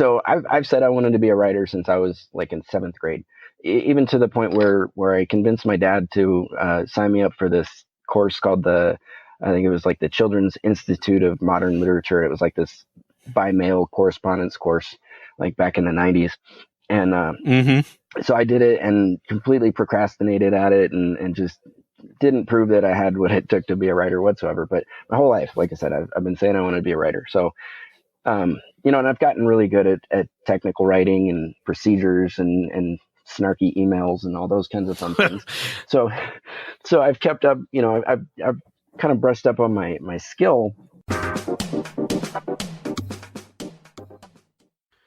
So I've said I wanted to be a writer since I was like in seventh grade, even to the point where I convinced my dad to sign me up for this course called I think it was like the Children's Institute of Modern Literature. It was like this by mail correspondence course, like back in the 90s. And so I did it and completely procrastinated at it and just didn't prove that I had what it took to be a writer whatsoever. But my whole life, like I said, I've been saying I want to be a writer. So, and I've gotten really good at technical writing and procedures and snarky emails and all those kinds of fun things. So I've kept up, I've kind of brushed up on my skill.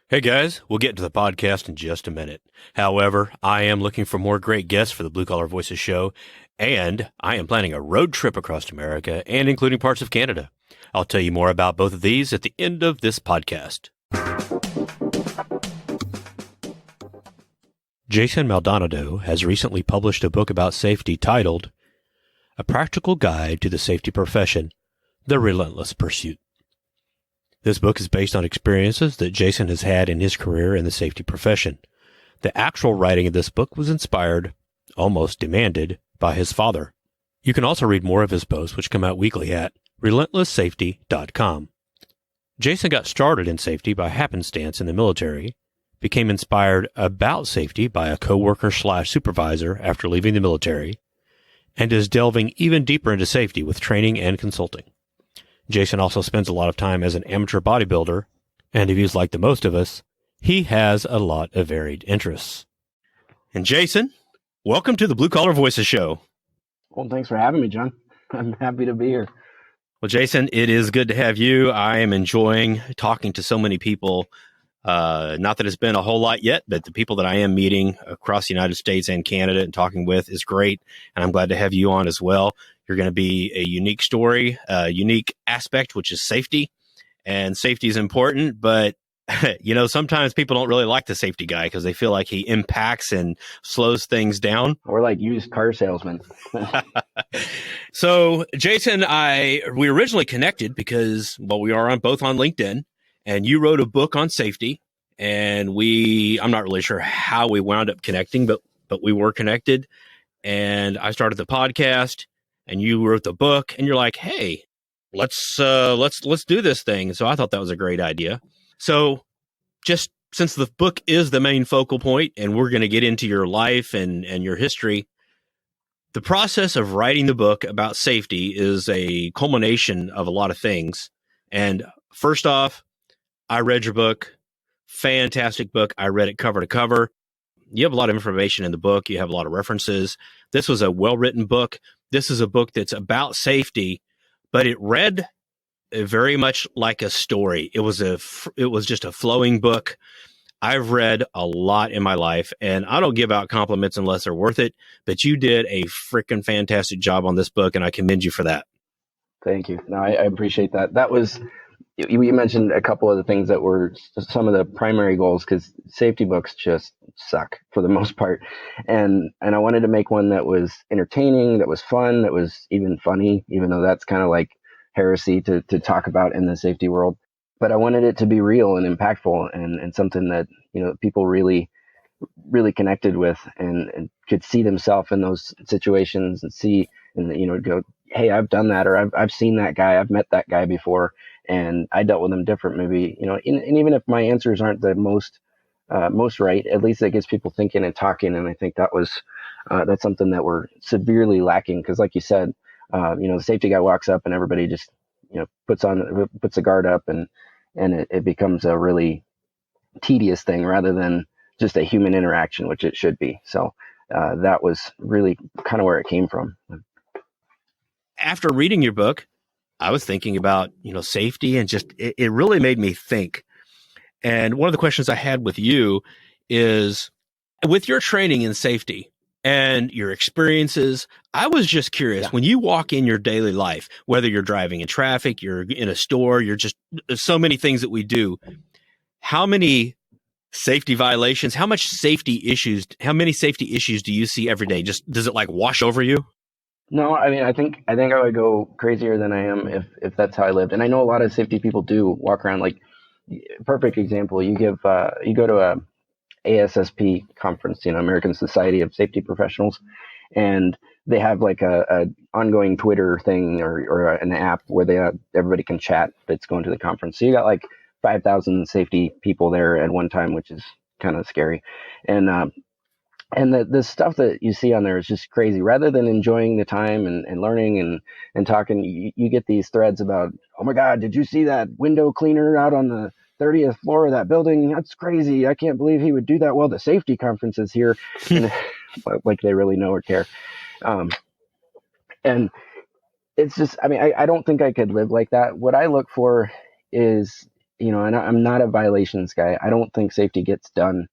Hey guys, we'll get to the podcast in just a minute. However, I am looking for more great guests for the Blue Collar Voices show, and I am planning a road trip across America and including parts of Canada. I'll tell you more about both of these at the end of this podcast. Jason Maldonado has recently published a book about safety titled A Practical Guide to the Safety Profession, The Relentless Pursuit. This book is based on experiences that Jason has had in his career in the safety profession. The actual writing of this book was inspired, almost demanded, by his father. You can also read more of his posts, which come out weekly at relentlesssafety.com. Jason got started in safety by happenstance in the military, became inspired about safety by a coworker/supervisor after leaving the military, and is delving even deeper into safety with training and consulting. Jason also spends a lot of time as an amateur bodybuilder, and if he's like the most of us, he has a lot of varied interests. And Jason, welcome to the Blue Collar Voices show. Well, thanks for having me, John. I'm happy to be here. Well, Jason, it is good to have you. I am enjoying talking to so many people. Not that it's been a whole lot yet, but the people that I am meeting across the United States and Canada and talking with is great. And I'm glad to have you on as well. You're going to be a unique story, a unique aspect, which is safety. And safety is important, but sometimes people don't really like the safety guy because they feel like he impacts and slows things down. Or like used car salesman. So, Jason, we originally connected because, we are both on LinkedIn, and you wrote a book on safety, and I'm not really sure how we wound up connecting, but we were connected, and I started the podcast, and you wrote the book, and you're like, hey, let's do this thing. So I thought that was a great idea. So just since the book is the main focal point and we're going to get into your life and your history, the process of writing the book about safety is a culmination of a lot of things. And first off, I read your book, fantastic book. I read it cover to cover. You have a lot of information in the book. You have a lot of references. This was a well-written book. This is a book that's about safety, but it read very much like a story. It was just a flowing book. I've read a lot in my life, and I don't give out compliments unless they're worth it, but you did a freaking fantastic job on this book, and I commend you for that. Thank you. No, I appreciate that. That was, you mentioned a couple of the things that were some of the primary goals, because safety books just suck for the most part. And I wanted to make one that was entertaining, that was fun, that was even funny, even though that's kind of like heresy to talk about in the safety world. But I wanted it to be real and impactful and something that, people really, really connected with and could see themselves in those situations and see and, go, hey, I've done that, or I've seen that guy, I've met that guy before, and I dealt with him different, maybe, and even if my answers aren't the most right, at least it gets people thinking and talking. And I think that's something that we're severely lacking. Cause like you said, the safety guy walks up and everybody just, puts the guard up and it becomes a really tedious thing rather than just a human interaction, which it should be. So, that was really kind of where it came from. After reading your book, I was thinking about, safety, and just, it really made me think. And one of the questions I had with you is, with your training in safety and your experiences, I was just curious, when you walk in your daily life, whether you're driving in traffic, you're in a store, there's so many things that we do. How many safety violations, how many safety issues do you see every day? Just, does it like wash over you? No, I mean, I think I would go crazier than I am if that's how I lived. And I know a lot of safety people do walk around like perfect example. You go to a ASSP conference, American Society of Safety Professionals, and they have like a ongoing Twitter thing or an app where everybody can chat that's going to the conference. So you got like 5,000 safety people there at one time, which is kind of scary. And the stuff that you see on there is just crazy. Rather than enjoying the time and learning and talking, you get these threads about, oh my God, did you see that window cleaner out on the 30th floor of that building? That's crazy. I can't believe he would do that. Well, the safety conference is here. And like they really know or care. And it's just, I mean, I don't think I could live like that. What I look for is, and I'm not a violations guy. I don't think safety gets done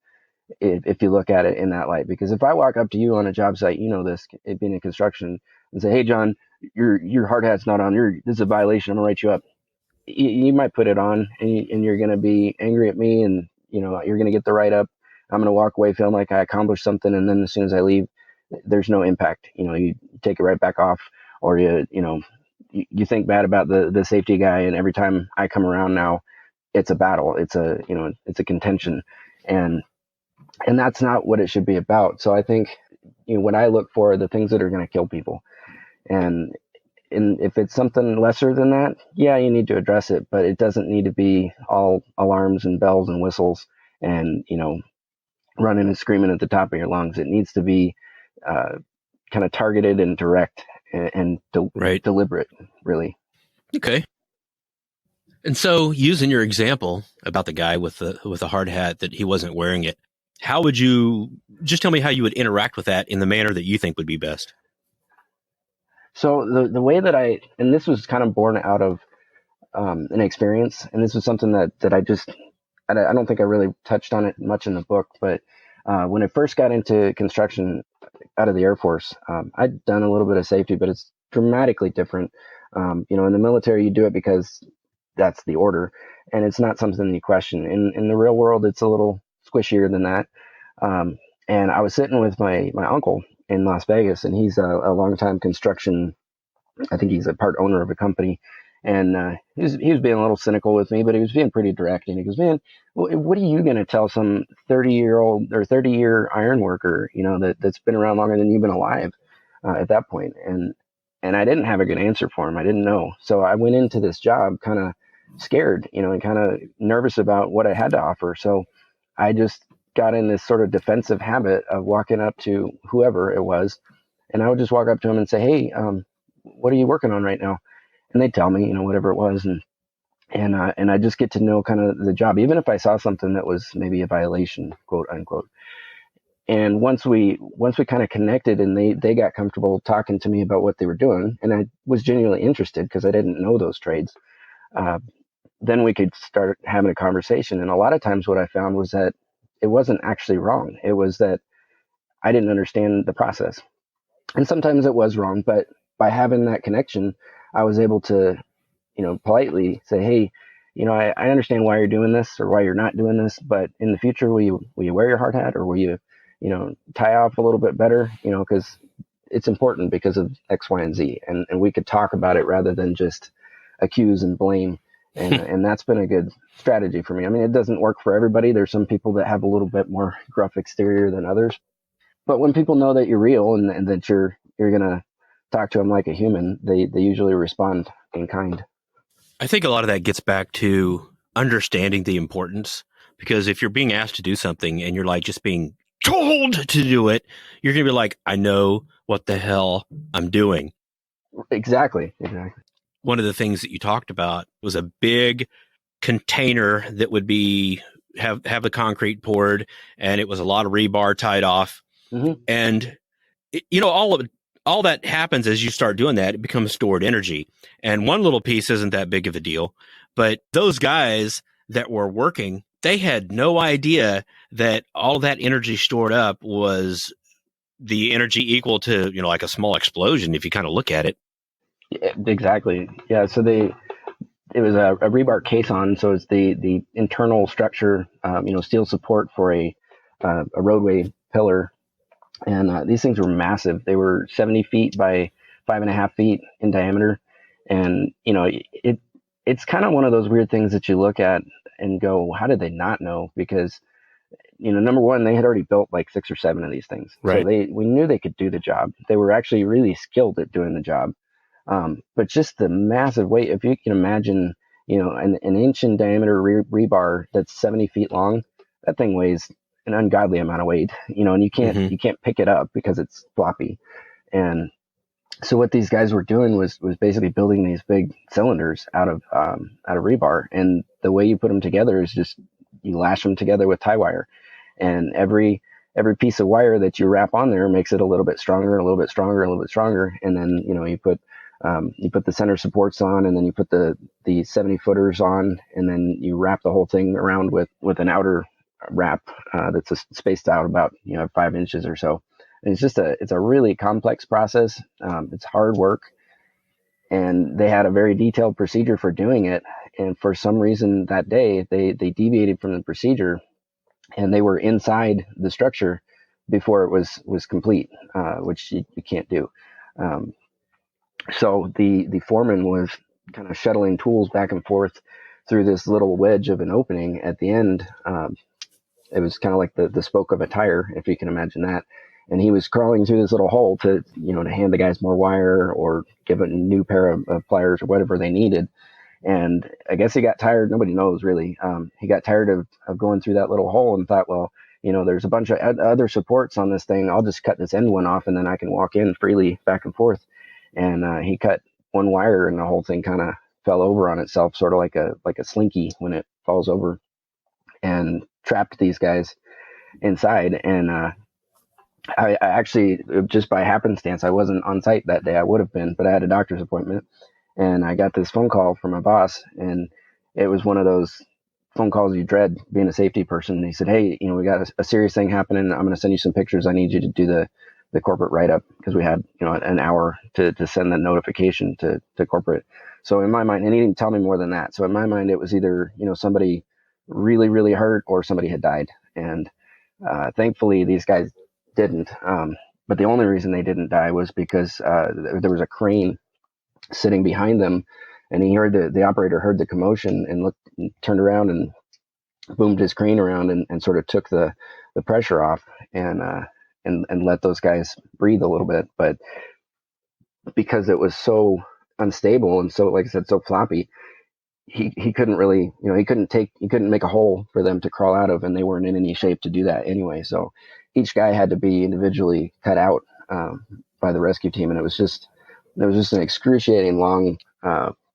if you look at it in that light. Because if I walk up to you on a job site, this, it being in construction, and say, hey, John, your hard hat's not on. This is a violation. I'm gonna write you up. You might put it on, and you're gonna be angry at me, and you're gonna get the write up. I'm gonna walk away feeling like I accomplished something, and then as soon as I leave, there's no impact. You take it right back off, or you think bad about the safety guy, and every time I come around now, it's a battle. It's a contention, and that's not what it should be about. So I think what I look for are the things that are going to kill people, and if it's something lesser than that, yeah, you need to address it, but it doesn't need to be all alarms and bells and whistles and running and screaming at the top of your lungs. It needs to be kind of targeted and direct and deliberate, really. Okay. And so, using your example about the guy with the hard hat that he wasn't wearing it, how would you just tell me how you would interact with that in the manner that you think would be best? So the way that and this was kind of born out of an experience, and this was something that I don't think I really touched on it much in the book, but when I first got into construction out of the Air Force, I'd done a little bit of safety, but it's dramatically different. In the military, you do it because that's the order, and it's not something you question. In the real world, it's a little squishier than that. And I was sitting with my uncle in Las Vegas, and he's a longtime construction. I think he's a part owner of a company, and he was being a little cynical with me, but he was being pretty direct. And he goes, "Man, what are you going to tell some 30-year-old or 30-year iron worker, that's been around longer than you've been alive at that point?" And I didn't have a good answer for him. I didn't know, so I went into this job kind of scared, and kind of nervous about what I had to offer. So I just got in this sort of defensive habit of walking up to whoever it was, and I would just walk up to him and say, "Hey, what are you working on right now?" And they'd tell me, whatever it was, and I just get to know kind of the job, even if I saw something that was maybe a violation, quote unquote. And once we kind of connected, and they got comfortable talking to me about what they were doing, and I was genuinely interested because I didn't know those trades. Then we could start having a conversation. And a lot of times what I found was that it wasn't actually wrong. It was that I didn't understand the process. And sometimes it was wrong, but by having that connection, I was able to, politely say, "Hey, I understand why you're doing this or why you're not doing this, but in the future, will you wear your hard hat, or will you, tie off a little bit better, because it's important because of X, Y, and Z." And we could talk about it rather than just accuse and blame. And that's been a good strategy for me. I mean, it doesn't work for everybody. There's some people that have a little bit more gruff exterior than others. But when people know that you're real and that you're going to talk to them like a human, they usually respond in kind. I think a lot of that gets back to understanding the importance, because if you're being asked to do something and you're like just being told to do it, you're going to be like, I know what the hell I'm doing. Exactly. One of the things that you talked about was a big container that would have the concrete poured, and it was a lot of rebar tied off. Mm-hmm. And all that happens as you start doing that, it becomes stored energy. And one little piece isn't that big of a deal, but those guys that were working, they had no idea that all that energy stored up was the energy equal to, like a small explosion, if you kind of look at it. Yeah, exactly. Yeah. So it was a rebar caisson. So it's the internal structure, steel support for a roadway pillar. And these things were massive. They were 70 feet by 5.5 feet in diameter. And, it's kind of one of those weird things that you look at and go, how did they not know? Because, number one, they had already built like 6 or 7 of these things. So Right. we knew they could do the job. They were actually really skilled at doing the job. But just the massive weight, if you can imagine, an inch in diameter rebar that's 70 feet long, that thing weighs an ungodly amount of weight, and Mm-hmm. you can't pick it up because it's floppy. And so what these guys were doing was basically building these big cylinders out of rebar. And the way you put them together is just you lash them together with tie wire, and every piece of wire that you wrap on there makes it a little bit stronger, a little bit stronger, a little bit stronger. And then, you put the center supports on, and then you put the 70 footers on, and then you wrap the whole thing around with an outer wrap that's spaced out about 5 inches or so. And it's a really complex process. It's hard work, and they had a very detailed procedure for doing it. And for some reason that day, they deviated from the procedure, and they were inside the structure before it was complete, which you can't do. Um, so the foreman was kind of shuttling tools back and forth through this little wedge of an opening at the end. It was kind of like the spoke of a tire, if you can imagine that. And he was crawling through this little hole to hand the guys more wire or give a new pair of pliers or whatever they needed. And I guess he got tired. Nobody knows really. He got tired of going through that little hole and thought, well, there's a bunch of other supports on this thing. I'll just cut this end one off, and then I can walk in freely back and forth. And he cut one wire, and the whole thing kind of fell over on itself, sort of like a slinky when it falls over, and trapped these guys inside. And I actually, just by happenstance, I wasn't on site that day. I would have been, but I had a doctor's appointment, and I got this phone call from my boss, and it was one of those phone calls you dread being a safety person. And he said, hey, we got a serious thing happening. I'm going to send you some pictures. I need you to do the corporate write-up, because we had, an hour to send the notification to corporate. So in my mind, and he didn't tell me more than that. So in my mind, it was either, somebody really, really hurt or somebody had died. And thankfully, these guys didn't. But the only reason they didn't die was because there was a crane sitting behind them, and he heard the operator heard the commotion and looked and turned around and boomed his crane around and sort of took the pressure off and let those guys breathe a little bit. But because it was so unstable and so, like I said, so floppy, he couldn't really, he couldn't make a hole for them to crawl out of, and they weren't in any shape to do that anyway. So each guy had to be individually cut out by the rescue team, and it was just an excruciating long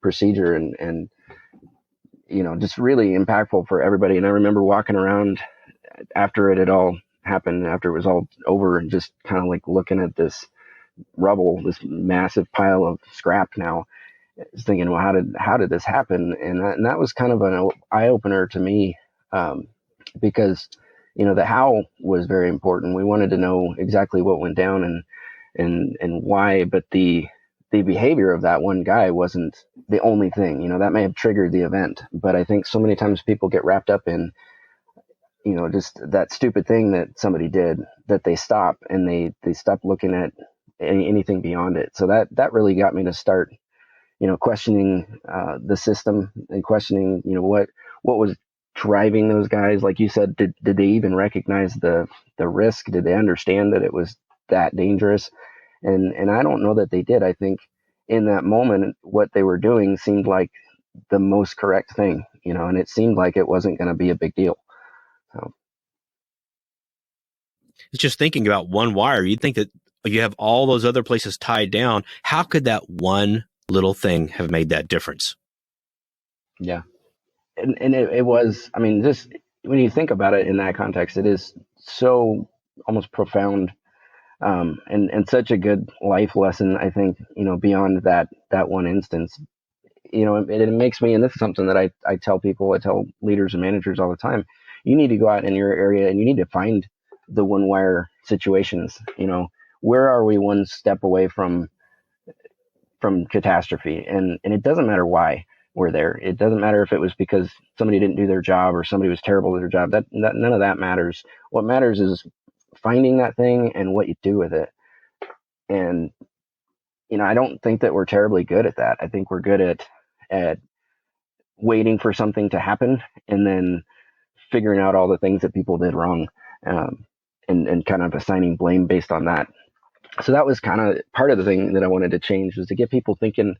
procedure, and just really impactful for everybody. And I remember walking around after it had all happened, after it was all over, and just kind of like looking at this rubble, this massive pile of scrap now, thinking, well, how did this happen? And that was kind of an eye opener to me, because the how was very important. We wanted to know exactly what went down and why, but the behavior of that one guy wasn't the only thing. That may have triggered the event, but I think so many times people get wrapped up in just that stupid thing that somebody did, that they stop and they stop looking at anything beyond it. So that really got me to start questioning the system, and questioning, what was driving those guys. Like you said, did they even recognize the risk? Did they understand that it was that dangerous? And I don't know that they did. I think in that moment, what they were doing seemed like the most correct thing, and it seemed like it wasn't going to be a big deal. So. It's just thinking about one wire. You'd think that you have all those other places tied down. How could that one little thing have made that difference? Yeah. And it was, I mean, just when you think about it in that context, it is so almost profound, and such a good life lesson, I think, beyond that one instance. It makes me, and this is something that I tell people, I tell leaders and managers all the time, you need to go out in your area and you need to find the one wire situations. Where are we one step away from catastrophe? And it doesn't matter why we're there. It doesn't matter if it was because somebody didn't do their job or somebody was terrible at their job. That none of that matters. What matters is finding that thing and what you do with it. And I don't think that we're terribly good at that. I think we're good at waiting for something to happen and then figuring out all the things that people did wrong, and kind of assigning blame based on that. So that was kind of part of the thing that I wanted to change, was to get people thinking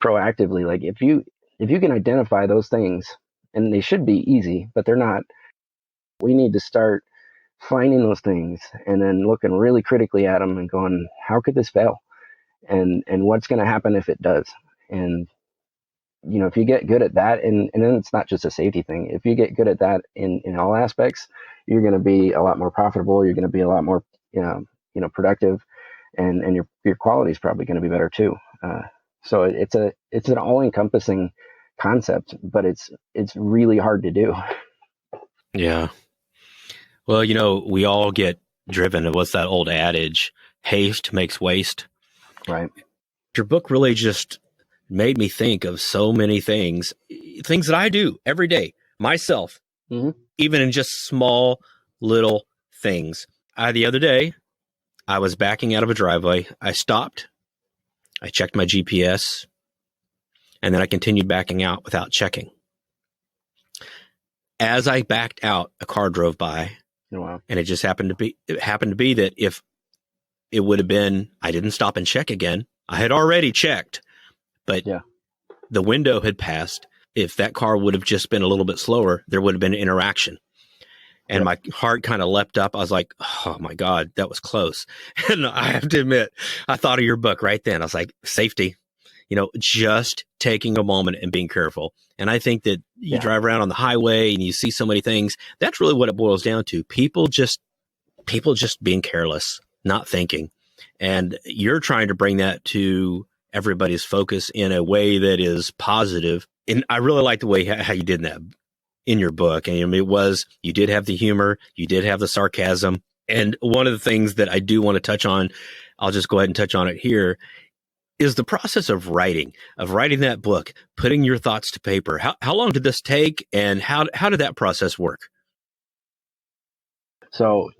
proactively. Like if you can identify those things, and they should be easy, but they're not, we need to start finding those things and then looking really critically at them and going, how could this fail? And what's going to happen if it does? And, if you get good at that, and then it's not just a safety thing. If you get good at that in all aspects, you're going to be a lot more profitable. You're going to be a lot more, productive, and your quality is probably going to be better too. So it's an all encompassing concept, but it's really hard to do. Yeah. Well, we all get driven. What's that old adage? Haste makes waste. Right. Your book really just made me think of so many things that I do every day myself, even in just small little things. The other day, I was backing out of a driveway. I stopped. I checked my GPS, and then I continued backing out without checking. As I backed out, a car drove by. Oh, wow. And it happened to be that if it would have been, I didn't stop and check again. I had already checked, but the window had passed. If that car would have just been a little bit slower, there would have been an interaction. And my heart kind of leapt up. I was like, oh my God, that was close. And I have to admit, I thought of your book right then. I was like, safety, just taking a moment and being careful. And I think that you drive around on the highway and you see so many things. That's really what it boils down to. People just being careless, not thinking. And you're trying to bring that to everybody's focus in a way that is positive. And I really like the way how you did that in your book. And you did have the humor, you did have the sarcasm. And one of the things that I do want to touch on, I'll just go ahead and touch on it here, is the process of writing that book, putting your thoughts to paper. How long did this take, and how did that process work? So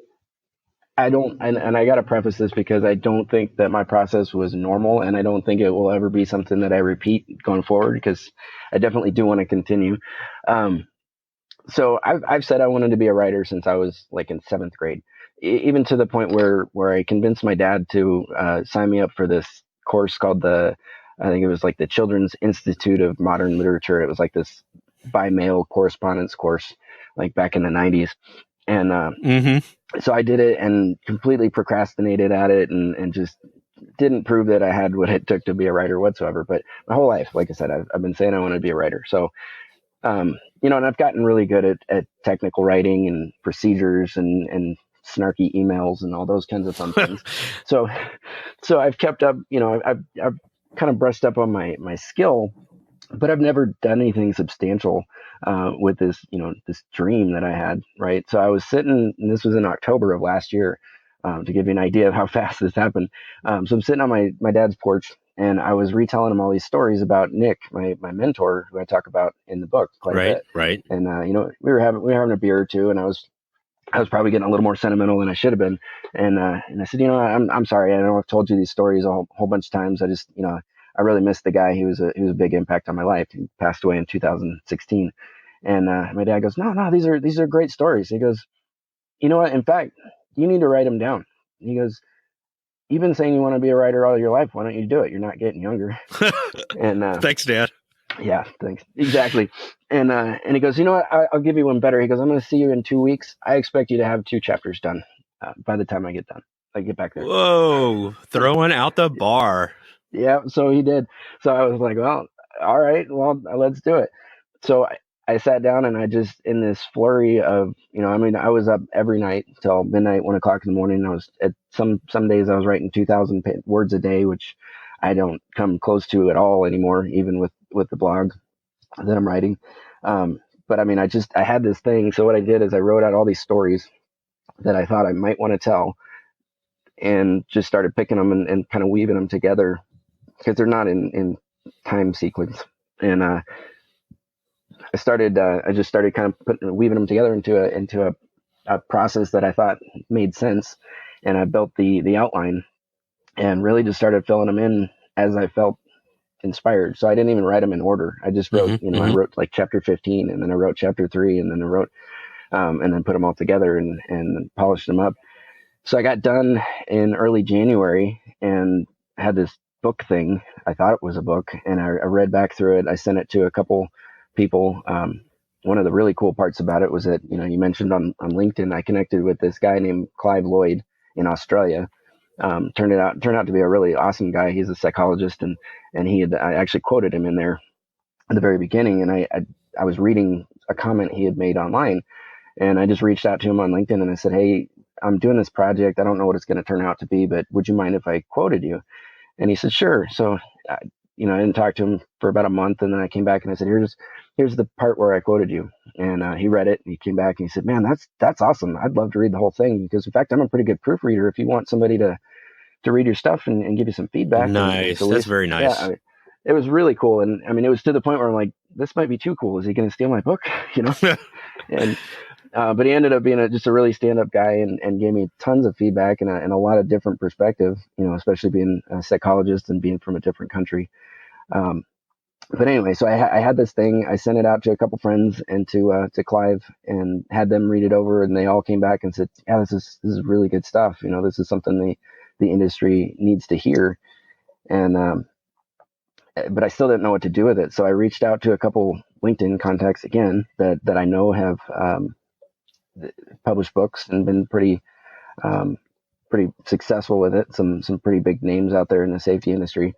I don't, and I got to preface this because I don't think that my process was normal, and I don't think it will ever be something that I repeat going forward, because I definitely do want to continue. So I've said I wanted to be a writer since I was like in 7th grade, even to the point where I convinced my dad to sign me up for this course called I think it was like the Children's Institute of Modern Literature. It was like this by-mail correspondence course, like back in the 90s. And so I did it and completely procrastinated at it, and just didn't prove that I had what it took to be a writer whatsoever. But my whole life, like I said, I've been saying I want to be a writer. So, and I've gotten really good at technical writing and procedures and snarky emails and all those kinds of fun things. So I've kept up, I've kind of brushed up on my skill, but I've never done anything substantial with this, this dream that I had. Right. So I was sitting, and this was in October of last year, to give you an idea of how fast this happened. So I'm sitting on my dad's porch, and I was retelling him all these stories about Nick, my mentor, who I talk about in the book quite a bit. Right. And, we were having a beer or two, and I was probably getting a little more sentimental than I should have been. And I said, I'm sorry. I know I've told you these stories a whole bunch of times. I just, I really miss the guy. He was a big impact on my life. He passed away in 2016. And my dad goes, no, these are great stories. He goes, you know what? In fact, you need to write them down. He goes, you've been saying you want to be a writer all your life. Why don't you do it? You're not getting younger. And thanks, Dad. Yeah, thanks. Exactly. And he goes, you know what? I'll give you one better. He goes, I'm going to see you in 2 weeks. I expect you to have 2 chapters done by the time I get done. I get back there. Whoa, throwing out the bar. Yeah, so he did. So I was like, well, all right, well, let's do it. So I sat down, and I just, in this flurry of, I was up every night till midnight, 1 o'clock in the morning. I was at some days I was writing 2,000 words a day, which I don't come close to at all anymore, even with the blog that I'm writing. But I had this thing. So what I did is I wrote out all these stories that I thought I might want to tell, and just started picking them and kind of weaving them together, because they're not in time sequence. And I just started kind of weaving them together into a process that I thought made sense. And I built the outline, and really just started filling them in as I felt inspired. So I didn't even write them in order. I just wrote, I Mm-hmm. wrote like chapter 15, and then I wrote chapter 3, and then I wrote, and then put them all together and polished them up. So I got done in early January and had this book thing. I thought it was a book, and I read back through it. I sent it to a couple people. One of the really cool parts about it was that, you mentioned on LinkedIn, I connected with this guy named Clive Lloyd in Australia. Turned out to be a really awesome guy. He's a psychologist, and I actually quoted him in there at the very beginning. And I was reading a comment he had made online, and I just reached out to him on LinkedIn and I said, "Hey, I'm doing this project. I don't know what it's going to turn out to be, but would you mind if I quoted you?" And he said, "Sure." So, I didn't talk to him for about a month, and then I came back and I said, "Here's the part where I quoted you." And he read it, and he came back and he said, "Man, that's awesome. I'd love to read the whole thing, because in fact, I'm a pretty good proofreader. If you want somebody to read your stuff and give you some feedback and Nice. to That's list, very yeah, nice. it was really cool." And I mean, it was to the point where I'm like, this might be too cool. Is he going to steal my book? And but he ended up being just a really stand-up guy, and gave me tons of feedback and a lot of different perspective, especially being a psychologist and being from a different country. Um, but anyway, so I had this thing. I sent it out to a couple friends and to Clive, and had them read it over, and they all came back and said, "Yeah, this is really good stuff. This is something the industry needs to hear." And but I still didn't know what to do with it, so I reached out to a couple LinkedIn contacts again that I know have published books and been um, pretty successful with it. Some pretty big names out there in the safety industry,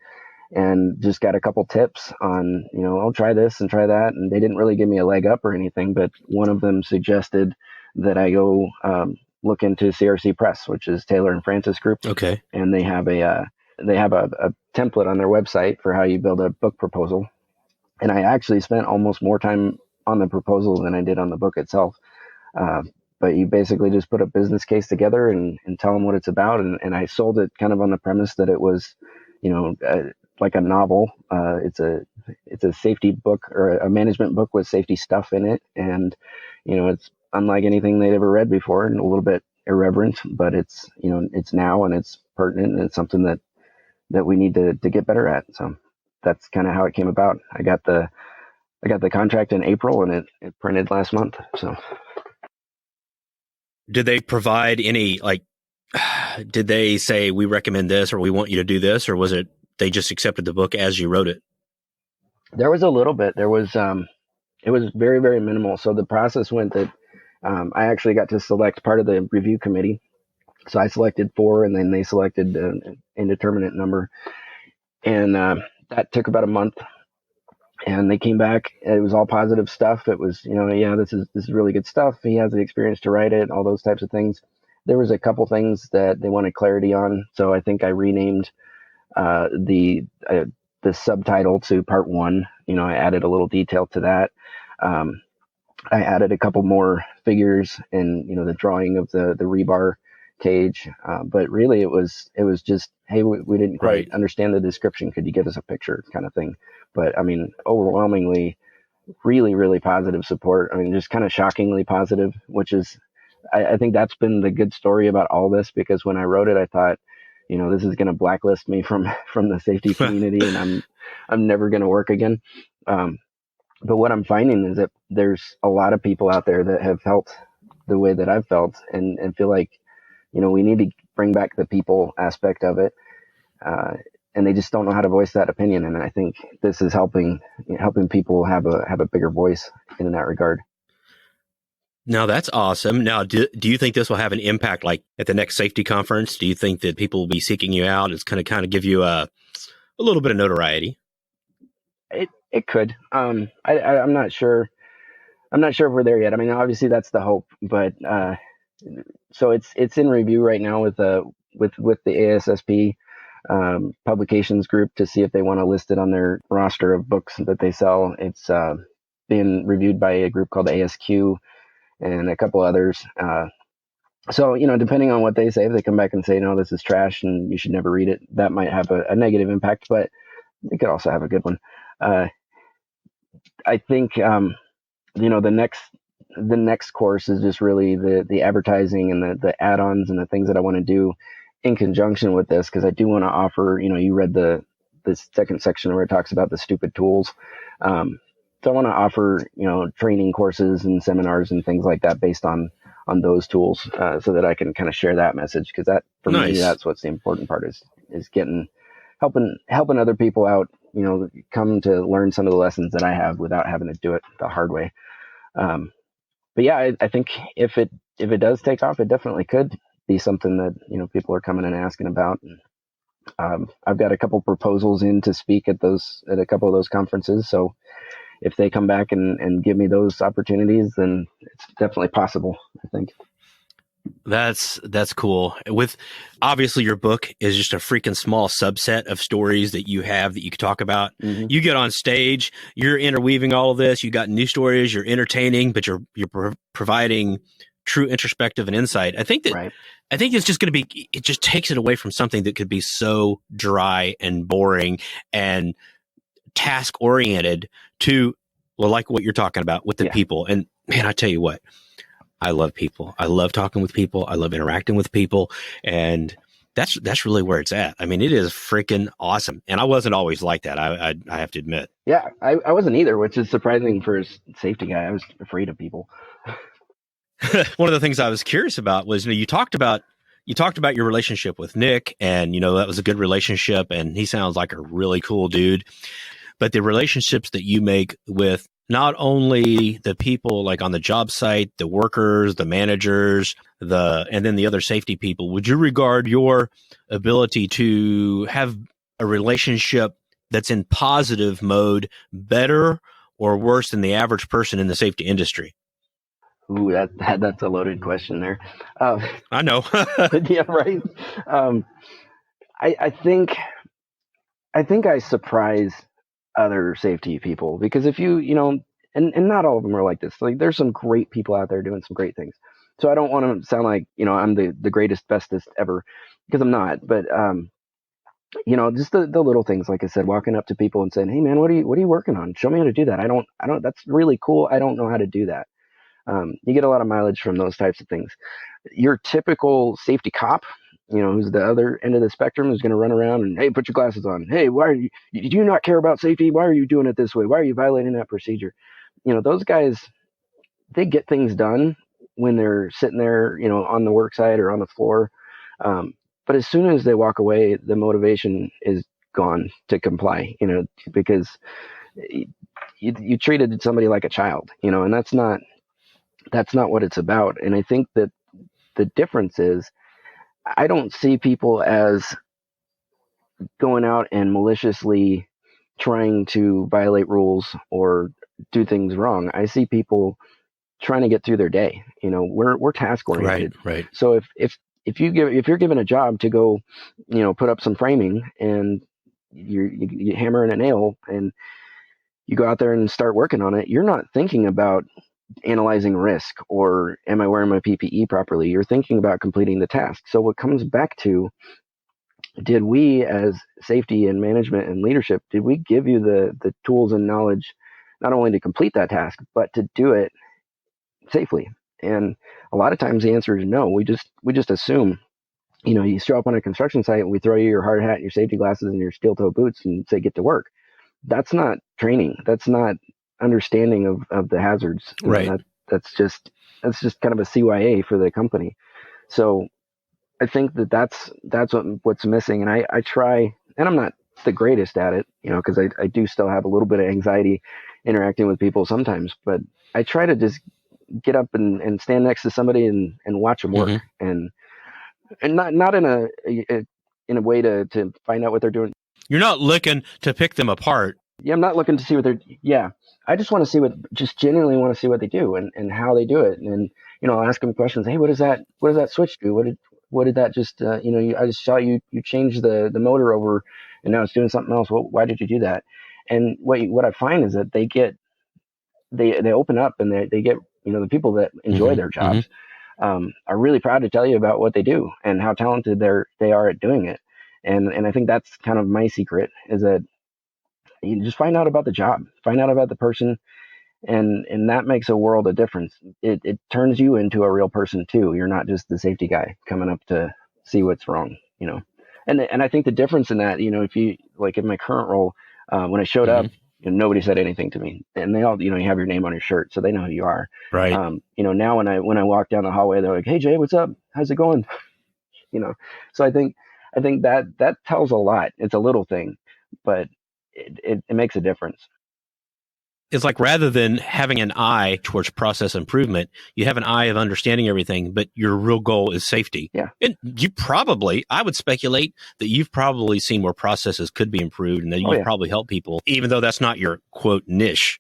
and just got a couple tips on, I'll try this and try that. And they didn't really give me a leg up or anything, but one of them suggested that I go look into CRC Press, which is Taylor and Francis Group, Okay. and they have a template on their website for how you build a book proposal. And I actually spent almost more time on the proposal than I did on the book itself. Uh, but you basically just put a business case together and tell them what it's about. And I sold it kind of on the premise that it was, like a novel. It's a safety book, or a management book with safety stuff in it. And, it's unlike anything they'd ever read before, and a little bit irreverent, but it's, it's now, and it's pertinent, and it's something that we need to get better at. So that's kind of how it came about. I got the contract in April, and it printed last month. So. Did they provide any, did they say, we recommend this, or we want you to do this, or was it they just accepted the book as you wrote it? There was a little bit. There was, it was very, very minimal. So the process went that I actually got to select part of the review committee. So I selected 4, and then they selected an indeterminate number. And that took about a month. And they came back. It was all positive stuff. It was, yeah, this is really good stuff. He has the experience to write it, all those types of things. There was a couple things that they wanted clarity on. So I think I renamed the subtitle to part 1. I added a little detail to that. I added a couple more figures and, the drawing of the rebar cage. But really it was just, hey, we didn't quite understand the description. Could you give us a picture, kind of thing? But I mean, overwhelmingly, really, really positive support. I mean, just kind of shockingly positive, which is, I think that's been the good story about all this, because when I wrote it, I thought, this is going to blacklist me from the safety community, and I'm never going to work again. But what I'm finding is that there's a lot of people out there that have felt the way that I've felt, and feel like, we need to bring back the people aspect of it. And they just don't know how to voice that opinion. And I think this is helping people have a bigger voice in that regard. Now that's awesome. Now, do you think this will have an impact, like at the next safety conference? Do you think that people will be seeking you out? It's going to kind of give you a little bit of notoriety. It could. I'm not sure. I'm not sure if we're there yet. I mean, obviously that's the hope, but so it's in review right now with the ASSP publications group to see if they want to list it on their roster of books that they sell. It's being reviewed by a group called ASQ and a couple others. So, depending on what they say, if they come back and say, no, this is trash and you should never read it, that might have a negative impact, but it could also have a good one. I think, the next course is just really the advertising and the add-ons and the things that I want to do in conjunction with this, because I do want to offer, you read the this second section where it talks about the stupid tools. So I want to offer, training courses and seminars and things like that based on those tools, so that I can kind of share that message. Cause that, for me, that's what's the important part is helping other people out, come to learn some of the lessons that I have without having to do it the hard way. But yeah, I think if it does take off, it definitely could be something that, people are coming and asking about. And, I've got a couple proposals in to speak at a couple of those conferences. So if they come back and give me those opportunities, then it's definitely possible, I think. That's cool. With obviously your book is just a freaking small subset of stories that you have that you could talk about. Mm-hmm. You get on stage, you're interweaving all of this. You got new stories, you're entertaining, but you're providing true introspective and insight. I think it's just going to be, it just takes it away from something that could be so dry and boring and task oriented to, well, like what you're talking about with the people. And man, I tell you what, I love people. I love talking with people. I love interacting with people. And that's really where it's at. I mean, it is freaking awesome. And I wasn't always like that. I have to admit. Yeah, I wasn't either, which is surprising for a safety guy. I was afraid of people. One of the things I was curious about was, you talked about your relationship with Nick, and, that was a good relationship, and he sounds like a really cool dude. But the relationships that you make with not only the people like on the job site, the workers, the managers, and then the other safety people, would you regard your ability to have a relationship that's in positive mode better or worse than the average person in the safety industry? Ooh, that's a loaded question there. I know. Yeah, right. I think I surprise other safety people, because if and not all of them are like this. Like, there's some great people out there doing some great things. So I don't want to sound like, I'm the greatest, bestest ever, because I'm not. But, just the little things, like I said, walking up to people and saying, hey man, what are you working on? Show me how to do that. I don't, that's really cool. I don't know how to do that. You get a lot of mileage from those types of things. Your typical safety cop, who's the other end of the spectrum, is going to run around and, hey, put your glasses on. Hey, why do you not care about safety? Why are you doing it this way? Why are you violating that procedure? Those guys, they get things done when they're sitting there, on the work site or on the floor. But as soon as they walk away, the motivation is gone to comply, because you treated somebody like a child, and that's not what it's about. And I think that the difference is, I don't see people as going out and maliciously trying to violate rules or do things wrong. I see people trying to get through their day. We're task oriented. Right. So if you're given a job to go, put up some framing, and you hammer in a nail and you go out there and start working on it, you're not thinking about analyzing risk or am I wearing my PPE properly? You're thinking about completing the task. So what comes back to, did we as safety and management and leadership, did we give you the tools and knowledge not only to complete that task, but to do it safely? And a lot of times the answer is no. We just assume, you show up on a construction site and we throw you your hard hat, your safety glasses, and your steel toe boots and say, get to work. That's not training. That's not understanding of the hazards. Right. That's just kind of a CYA for the company. So I think that's what's missing. And I try, and I'm not the greatest at it, because I do still have a little bit of anxiety interacting with people sometimes, but I try to just get up and stand next to somebody and watch them work, and not in a way to find out what they're doing. You're not looking to pick them apart. Yeah, I'm not looking to see what they're. Yeah, I just want to see just genuinely want to see what they do and how they do it. And I'll ask them questions. Hey, what does that switch do? What did that just? I just saw you change the motor over, and now it's doing something else. Why did you do that? And what I find is that they open up, and they get, the people that enjoy their jobs are really proud to tell you about what they do and how talented they are at doing it. And I think that's kind of my secret, is that you just find out about the job, find out about the person, and that makes a world of difference. It turns you into a real person too. You're not just the safety guy coming up to see what's wrong, And I think the difference in that, if you like in my current role, when I showed up, nobody said anything to me, and they all, you have your name on your shirt, so they know who you are. Right. Now when I walk down the hallway, they're like, "Hey Jay, what's up? How's it going?" So I think that tells a lot. It's a little thing, but it makes a difference. It's like rather than having an eye towards process improvement, you have an eye of understanding everything, but your real goal is safety. Yeah. And I would speculate that you've probably seen where processes could be improved and that you've probably helped people, even though that's not your quote niche.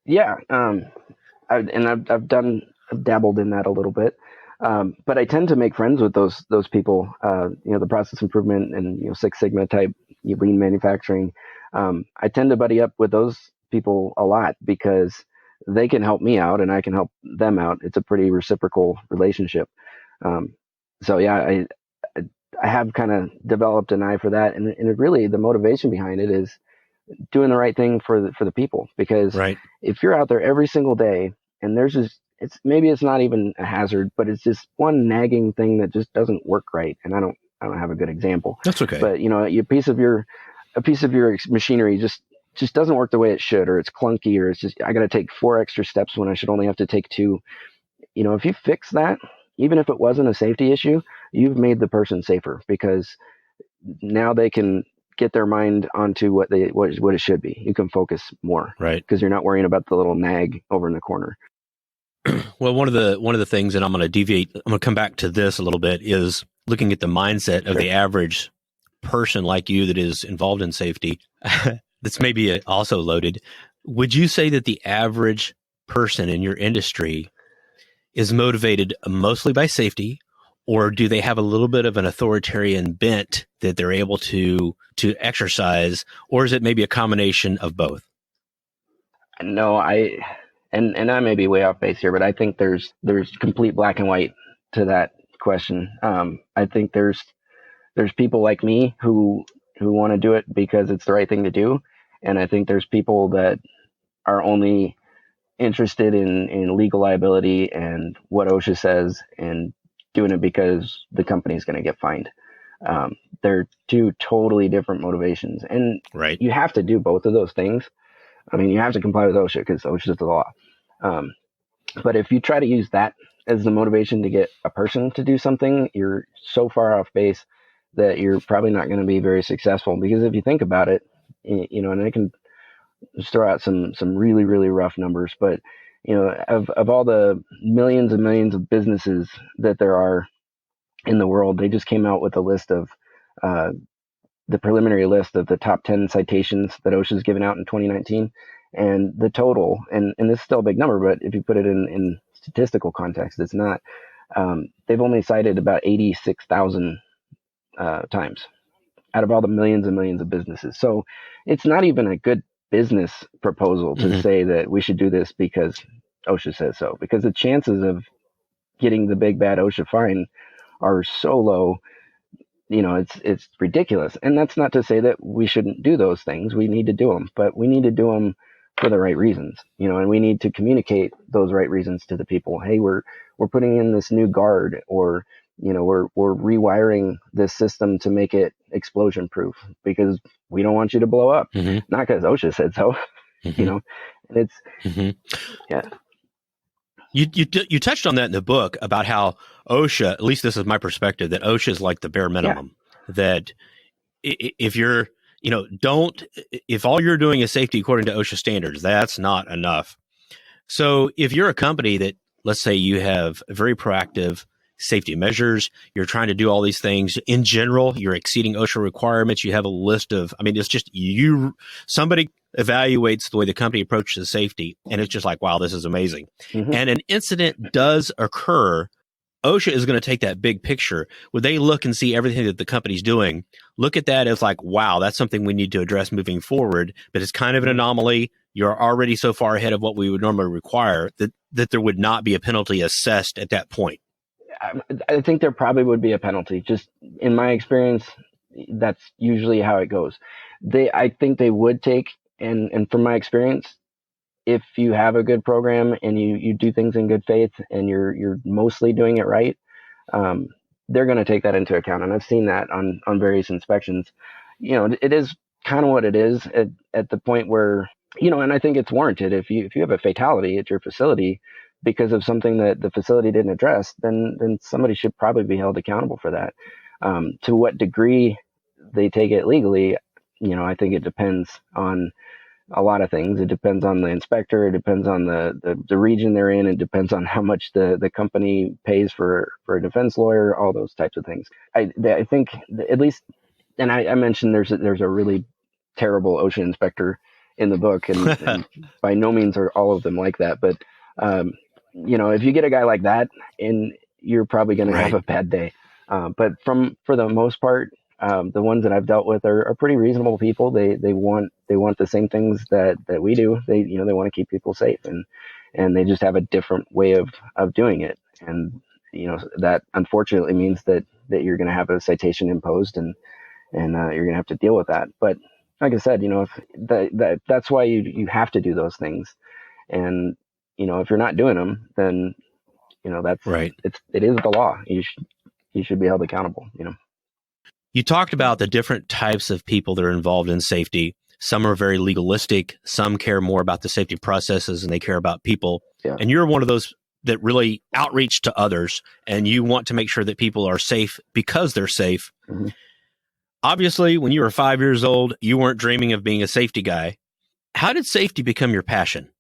Yeah. I've dabbled in that a little bit. But I tend to make friends with those people, the process improvement and, Six Sigma type lean manufacturing. I tend to buddy up with those people a lot because they can help me out and I can help them out. It's a pretty reciprocal relationship. So yeah, I have kind of developed an eye for that. And it really, the motivation behind it is doing the right thing for the people, because if you're out there every single day and there's just, it's not even a hazard, but it's just one nagging thing that just doesn't work right. And I don't have a good example. That's okay. But a piece of your machinery just doesn't work the way it should, or it's clunky, or it's just, I got to take 4 extra steps when I should only have to take 2. If you fix that, even if it wasn't a safety issue, you've made the person safer, because now they can get their mind onto what it should be. You can focus more, right? Because you're not worrying about the little nag over in the corner. Well, one of the things, and I'm going to come back to this a little bit, is looking at the mindset of the average person like you that is involved in safety. That's maybe also loaded. Would you say that the average person in your industry is motivated mostly by safety, or do they have a little bit of an authoritarian bent that they're able to exercise, or is it maybe a combination of both? No, and I may be way off base here, but I think there's complete black and white to that question. I think there's people like me who want to do it because it's the right thing to do, and I think there's people that are only interested in legal liability and what OSHA says, and doing it because the company is going to get fined. They're 2 totally different motivations, and you have to do both of those things. I mean, you have to comply with OSHA because OSHA is the law. But if you try to use that as the motivation to get a person to do something, you're so far off base that you're probably not going to be very successful. Because if you think about it, and I can just throw out some really, really rough numbers, but of all the millions and millions of businesses that there are in the world, they just came out with a list of the preliminary list of the top 10 citations that OSHA's given out in 2019. And the total, and this is still a big number, but if you put it in statistical context, it's not. They've only cited about 86,000 times out of all the millions and millions of businesses. So it's not even a good business proposal to say that we should do this because OSHA says so, because the chances of getting the big bad OSHA fine are so low. It's ridiculous. And that's not to say that we shouldn't do those things. We need to do them, but we need to do them for the right reasons, and we need to communicate those right reasons to the people. Hey, we're putting in this new guard, or, we're rewiring this system to make it explosion proof because we don't want you to blow up, not because OSHA said so, and it's, yeah. You touched on that in the book about how OSHA, at least this is my perspective, that OSHA is like the bare minimum. Yeah. That if you're, if all you're doing is safety according to OSHA standards, that's not enough. So if you're a company that, let's say you have very proactive safety measures, you're trying to do all these things in general, you're exceeding OSHA requirements, you have a list of, it's just somebody evaluates the way the company approaches safety, and it's just like, wow, this is amazing. And an incident does occur, OSHA is going to take that big picture where they look and see everything that the company's doing, look at that as like, wow, that's something we need to address moving forward, but it's kind of an anomaly. You're already so far ahead of what we would normally require that there would not be a penalty assessed at that point. I think there probably would be a penalty. Just in my experience, that's usually how it goes. I think they would take, and from my experience, if you have a good program and you do things in good faith and you're mostly doing it right, they're going to take that into account. And I've seen that on various inspections. It is kind of what it is at the point where, and I think it's warranted. If you have a fatality at your facility because of something that the facility didn't address, then somebody should probably be held accountable for that. To what degree they take it legally, I think it depends on a lot of things. It depends on the inspector. It depends on the region they're in. It depends on how much the company pays for a defense lawyer, all those types of things. I think at least, and I mentioned there's a really terrible OSHA inspector in the book, and by no means are all of them like that. But, if you get a guy like that, and you're probably going to have a bad day. But for the most part, the ones that I've dealt with are pretty reasonable people. They want the same things that we do. They want to keep people safe, and they just have a different way of doing it. And that unfortunately means that you're going to have a citation imposed, and you're going to have to deal with that. But like I said, if that's why you have to do those things. And if you're not doing them, then that's right. It is the law. You should be held accountable. You talked about the different types of people that are involved in safety. Some are very legalistic. Some care more about the safety processes, and they care about people. Yeah. And you're one of those that really outreach to others, and you want to make sure that people are safe because they're safe. Mm-hmm. Obviously, when you were 5 years old, you weren't dreaming of being a safety guy. How did safety become your passion?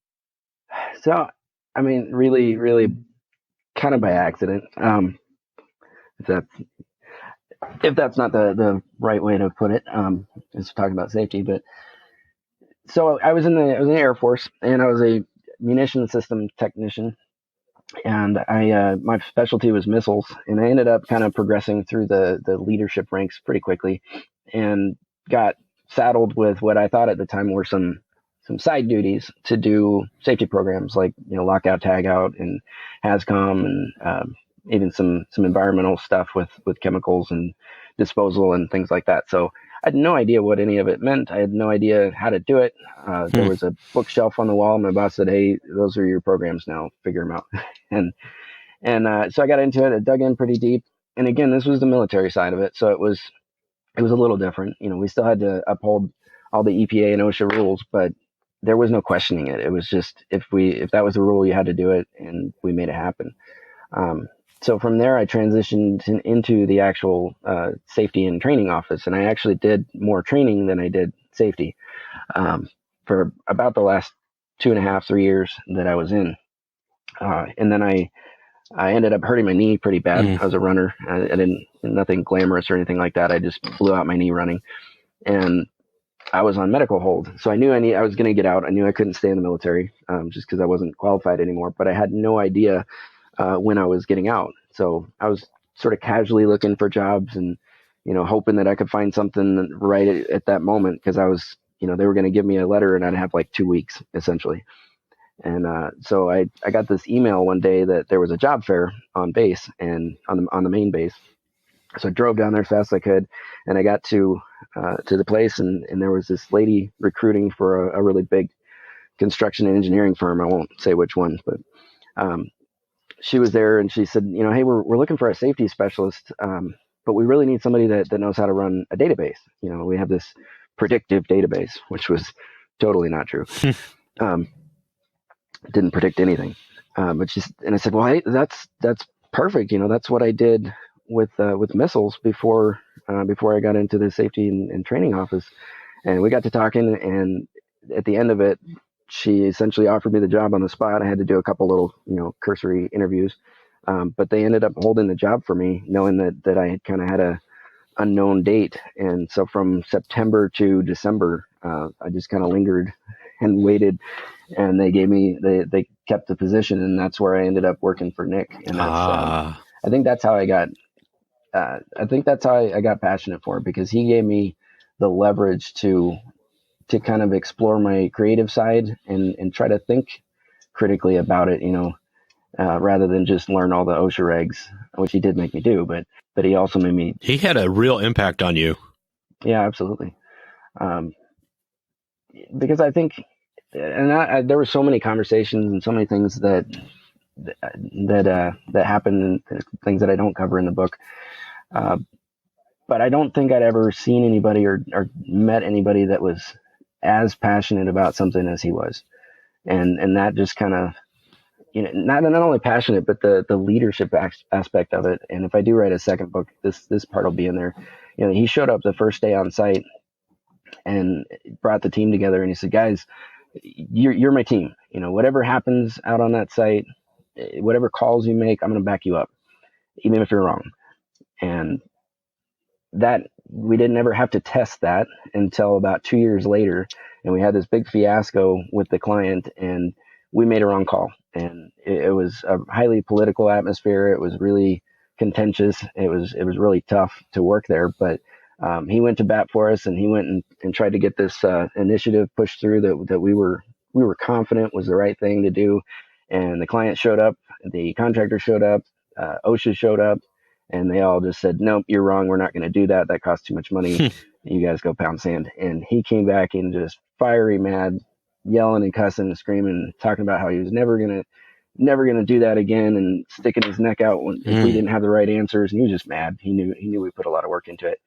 So, I mean, really, really kind of by accident. If that's not the right way to put it, is talking about safety. But so I was in the Air Force, and I was a munition system technician, and my specialty was missiles, and I ended up kind of progressing through the leadership ranks pretty quickly, and got saddled with what I thought at the time were some side duties to do safety programs like lockout, tagout, and HAZCOM, and even some environmental stuff with chemicals and disposal and things like that. So I had no idea what any of it meant. I had no idea how to do it. There was a bookshelf on the wall. My boss said, "Hey, those are your programs now. Figure them out." and so I got into it. I dug in pretty deep. And again, this was the military side of it, so it was a little different. We still had to uphold all the EPA and OSHA rules, but there was no questioning it. It was just if that was the rule, you had to do it, and we made it happen. So from there, I transitioned into the actual safety and training office, and I actually did more training than I did safety for about the last 2.5, 3 years that I was in. And then I ended up hurting my knee pretty bad. I was a runner. I didn't, nothing glamorous or anything like that. I just blew out my knee running, and I was on medical hold. So I knew I was going to get out. I knew I couldn't stay in the military just because I wasn't qualified anymore, but I had no idea when I was getting out. So I was sort of casually looking for jobs and, hoping that I could find something right at that moment. Cause I was, they were going to give me a letter and I'd have like 2 weeks essentially. And so I got this email one day that there was a job fair on base and on the main base. So I drove down there as fast as I could, and I got to the place, and there was this lady recruiting for a really big construction and engineering firm. I won't say which one, but she was there, and she said, "Hey, we're looking for a safety specialist, but we really need somebody that knows how to run a database. We have this predictive database," which was totally not true. Didn't predict anything. And I said, "Well, hey, that's perfect. That's what I did with missiles before I got into the safety and training office." And we got to talking, and at the end of it, she essentially offered me the job on the spot. I had to do a couple little, cursory interviews, but they ended up holding the job for me, knowing that I had kind of had a unknown date. And so from September to December, I just kind of lingered and waited, and they kept the position, and that's where I ended up working for Nick. And that's, I think that's how I got passionate for it, because he gave me the leverage to kind of explore my creative side and try to think critically about it, rather than just learn all the OSHA regs, which he did make me do, but he also made me. He had a real impact on you. Yeah, absolutely. Because I think, and there were so many conversations and so many things that happened, and things that I don't cover in the book. but I don't think I'd ever seen anybody or met anybody that was as passionate about something as he was. And that just kind of, not only passionate, but the leadership aspect of it. And if I do write a second book, this part will be in there. He showed up the first day on site and brought the team together, and he said, guys, you're my team. Whatever happens out on that site, whatever calls you make, I'm going to back you up, even if you're wrong. And that we didn't ever have to test that until about 2 years later. And we had this big fiasco with the client, and we made a wrong call. And it was a highly political atmosphere. It was really contentious. It was really tough to work there, but he went to bat for us, and he went and tried to get this initiative pushed through that we were confident was the right thing to do. And the client showed up, the contractor showed up, OSHA showed up, and they all just said, nope, you're wrong. We're not going to do that. That costs too much money. You guys go pound sand. And he came back and just fiery mad, yelling and cussing and screaming, talking about how he was never going to do that again, and sticking his neck out if we didn't have the right answers. And he was just mad. He knew we put a lot of work into it.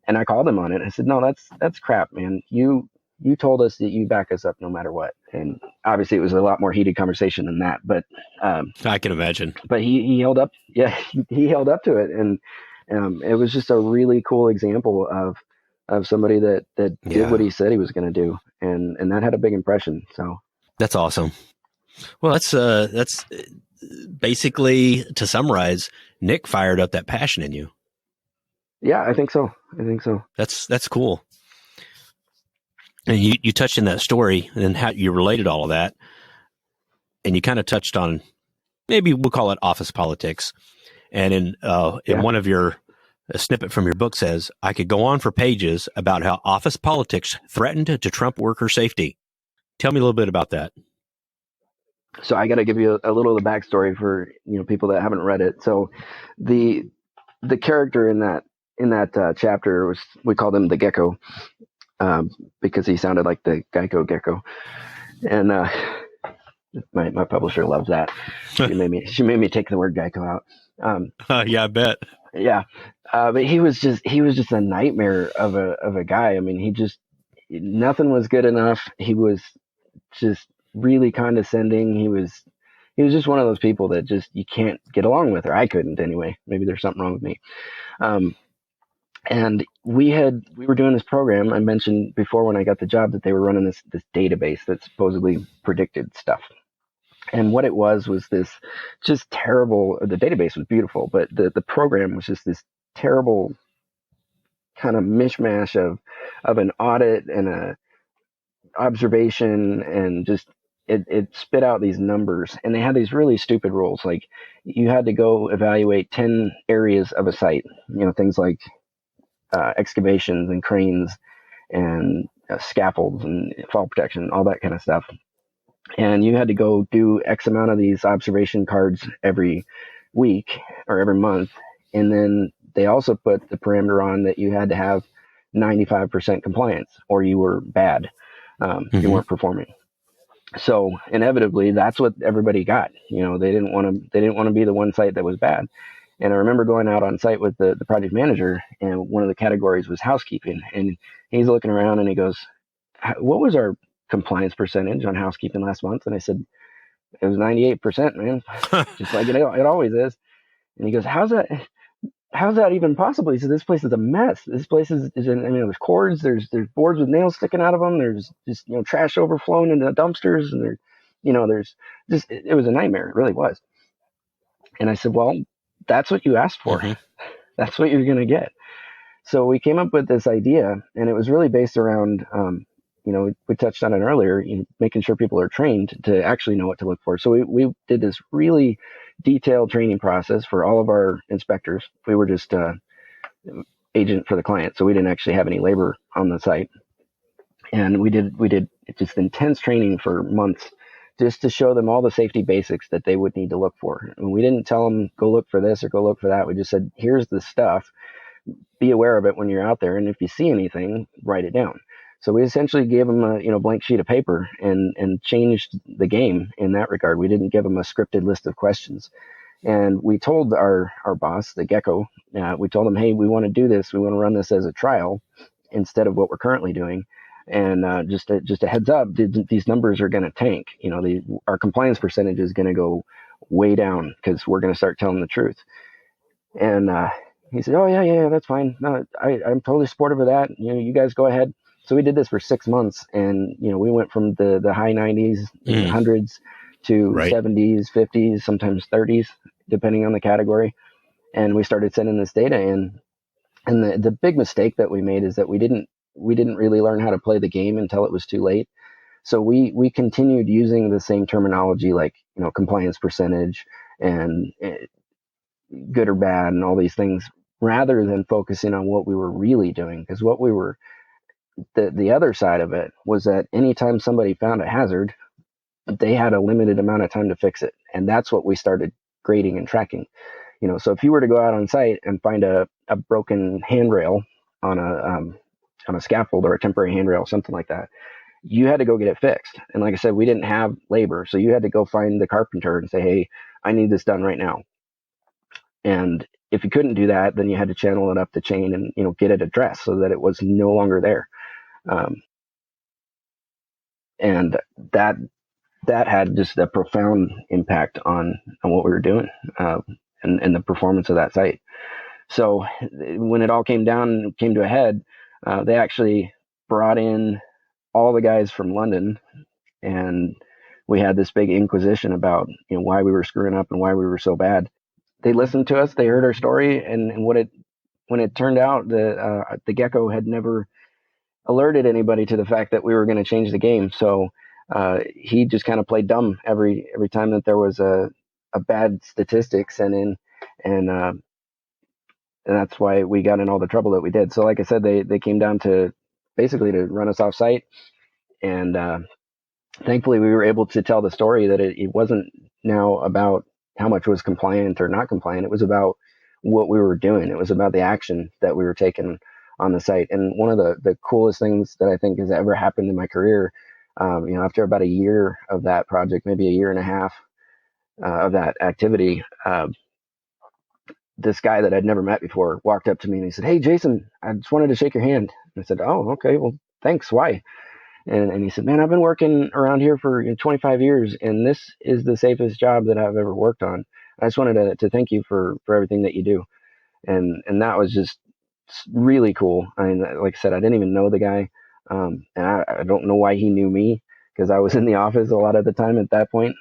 And I called him on it. I said, no, that's crap, man. You told us that you back us up no matter what. And obviously it was a lot more heated conversation than that, but I can imagine. But he held up. Yeah, he held up to it. And it was just a really cool example of somebody that did what he said he was going to do. And that had a big impression. So that's awesome. Well, that's basically, to summarize, Nick fired up that passion in you. Yeah, I think so. That's cool. And you touched in that story and how you related all of that. And you kind of touched on, maybe we'll call it office politics. And in one of a snippet from your book says, I could go on for pages about how office politics threatened to trump worker safety. Tell me a little bit about that. So I got to give you a little of the backstory for people that haven't read it. So the character in that chapter we called him the Gecko, because he sounded like the Geico Gecko, and my publisher loves that. She made me take the word Geico out. Yeah, I bet. Yeah, but he was just a nightmare of a guy. I mean, nothing was good enough. He was just really condescending. He was just one of those people that just you can't get along with, or I couldn't anyway. Maybe there's something wrong with me. And we were doing this program. I mentioned before when I got the job that they were running this database that supposedly predicted stuff. And what it was this just terrible, the database was beautiful, but the program was just this terrible kind of mishmash of an audit and a observation, and just it spit out these numbers. And they had these really stupid rules. Like you had to go evaluate 10 areas of a site, things like excavations and cranes and scaffolds and fall protection, all that kind of stuff. And you had to go do X amount of these observation cards every week or every month. And then they also put the parameter on that you had to have 95% compliance or you were bad. You weren't performing. So inevitably that's what everybody got. They didn't want to be the one site that was bad. And I remember going out on site with the project manager, and one of the categories was housekeeping. And he's looking around and he goes, what was our compliance percentage on housekeeping last month? And I said, it was 98%, man. Just like it always is. And he goes, how's that even possible? He said, this place is a mess. This place is there's cords, there's boards with nails sticking out of them. There's just, trash overflowing into the dumpsters. And there's just, it was a nightmare. It really was. And I said, well, that's what you asked for. That's what you're going to get. So we came up with this idea, and it was really based around, we touched on it earlier, making sure people are trained to actually know what to look for. So we did this really detailed training process for all of our inspectors. We were just agent for the client, so we didn't actually have any labor on the site. And we did just intense training for months, just to show them all the safety basics that they would need to look for. And we didn't tell them, go look for this or go look for that. We just said, here's the stuff. Be aware of it when you're out there. And if you see anything, write it down. So we essentially gave them a blank sheet of paper and changed the game in that regard. We didn't give them a scripted list of questions. And we told our boss, the Gecko, we told him, hey, we want to do this. We want to run this as a trial instead of what we're currently doing. And just a heads up, these numbers are going to tank. Our compliance percentage is going to go way down because we're going to start telling the truth. And he said, oh, yeah, that's fine. No, I'm totally supportive of that. You guys go ahead. So we did this for 6 months, and we went from the high 90s, hundreds to 70s, 50s, sometimes 30s, depending on the category. And we started sending this data in. And the big mistake that we made is that we didn't really learn how to play the game until it was too late. So we continued using the same terminology, like compliance percentage and good or bad and all these things, rather than focusing on what we were really doing. Because what we were, the other side of it was that anytime somebody found a hazard, they had a limited amount of time to fix it. And that's what we started grading and tracking. So if you were to go out on site and find a broken handrail on a scaffold or a temporary handrail, something like that, you had to go get it fixed. And like I said, we didn't have labor. So you had to go find the carpenter and say, hey, I need this done right now. And if you couldn't do that, then you had to channel it up the chain and, get it addressed so that it was no longer there. And that had just a profound impact on what we were doing, and the performance of that site. So when it all came to a head, they actually brought in all the guys from London, and we had this big inquisition about why we were screwing up and why we were so bad. They listened to us, they heard our story, and when it turned out, the Gecko had never alerted anybody to the fact that we were going to change the game. So he just kind of played dumb every time that there was a bad statistic sent in, and that's why we got in all the trouble that we did. So like I said, they came down to basically to run us off site, and thankfully we were able to tell the story that it wasn't now about how much was compliant or not compliant. It was about what we were doing. It was about the action that we were taking on the site. And one of the coolest things that I think has ever happened in my career, after about a year of that project, maybe a year and a half of that activity, this guy that I'd never met before walked up to me and he said, hey, Jason, I just wanted to shake your hand. And I said, oh, okay, well, thanks. Why? And he said, man, I've been working around here for 25 years, and this is the safest job that I've ever worked on. I just wanted to thank you for everything that you do. And that was just really cool. I mean, like I said, I didn't even know the guy. And I don't know why he knew me, because I was in the office a lot of the time at that point.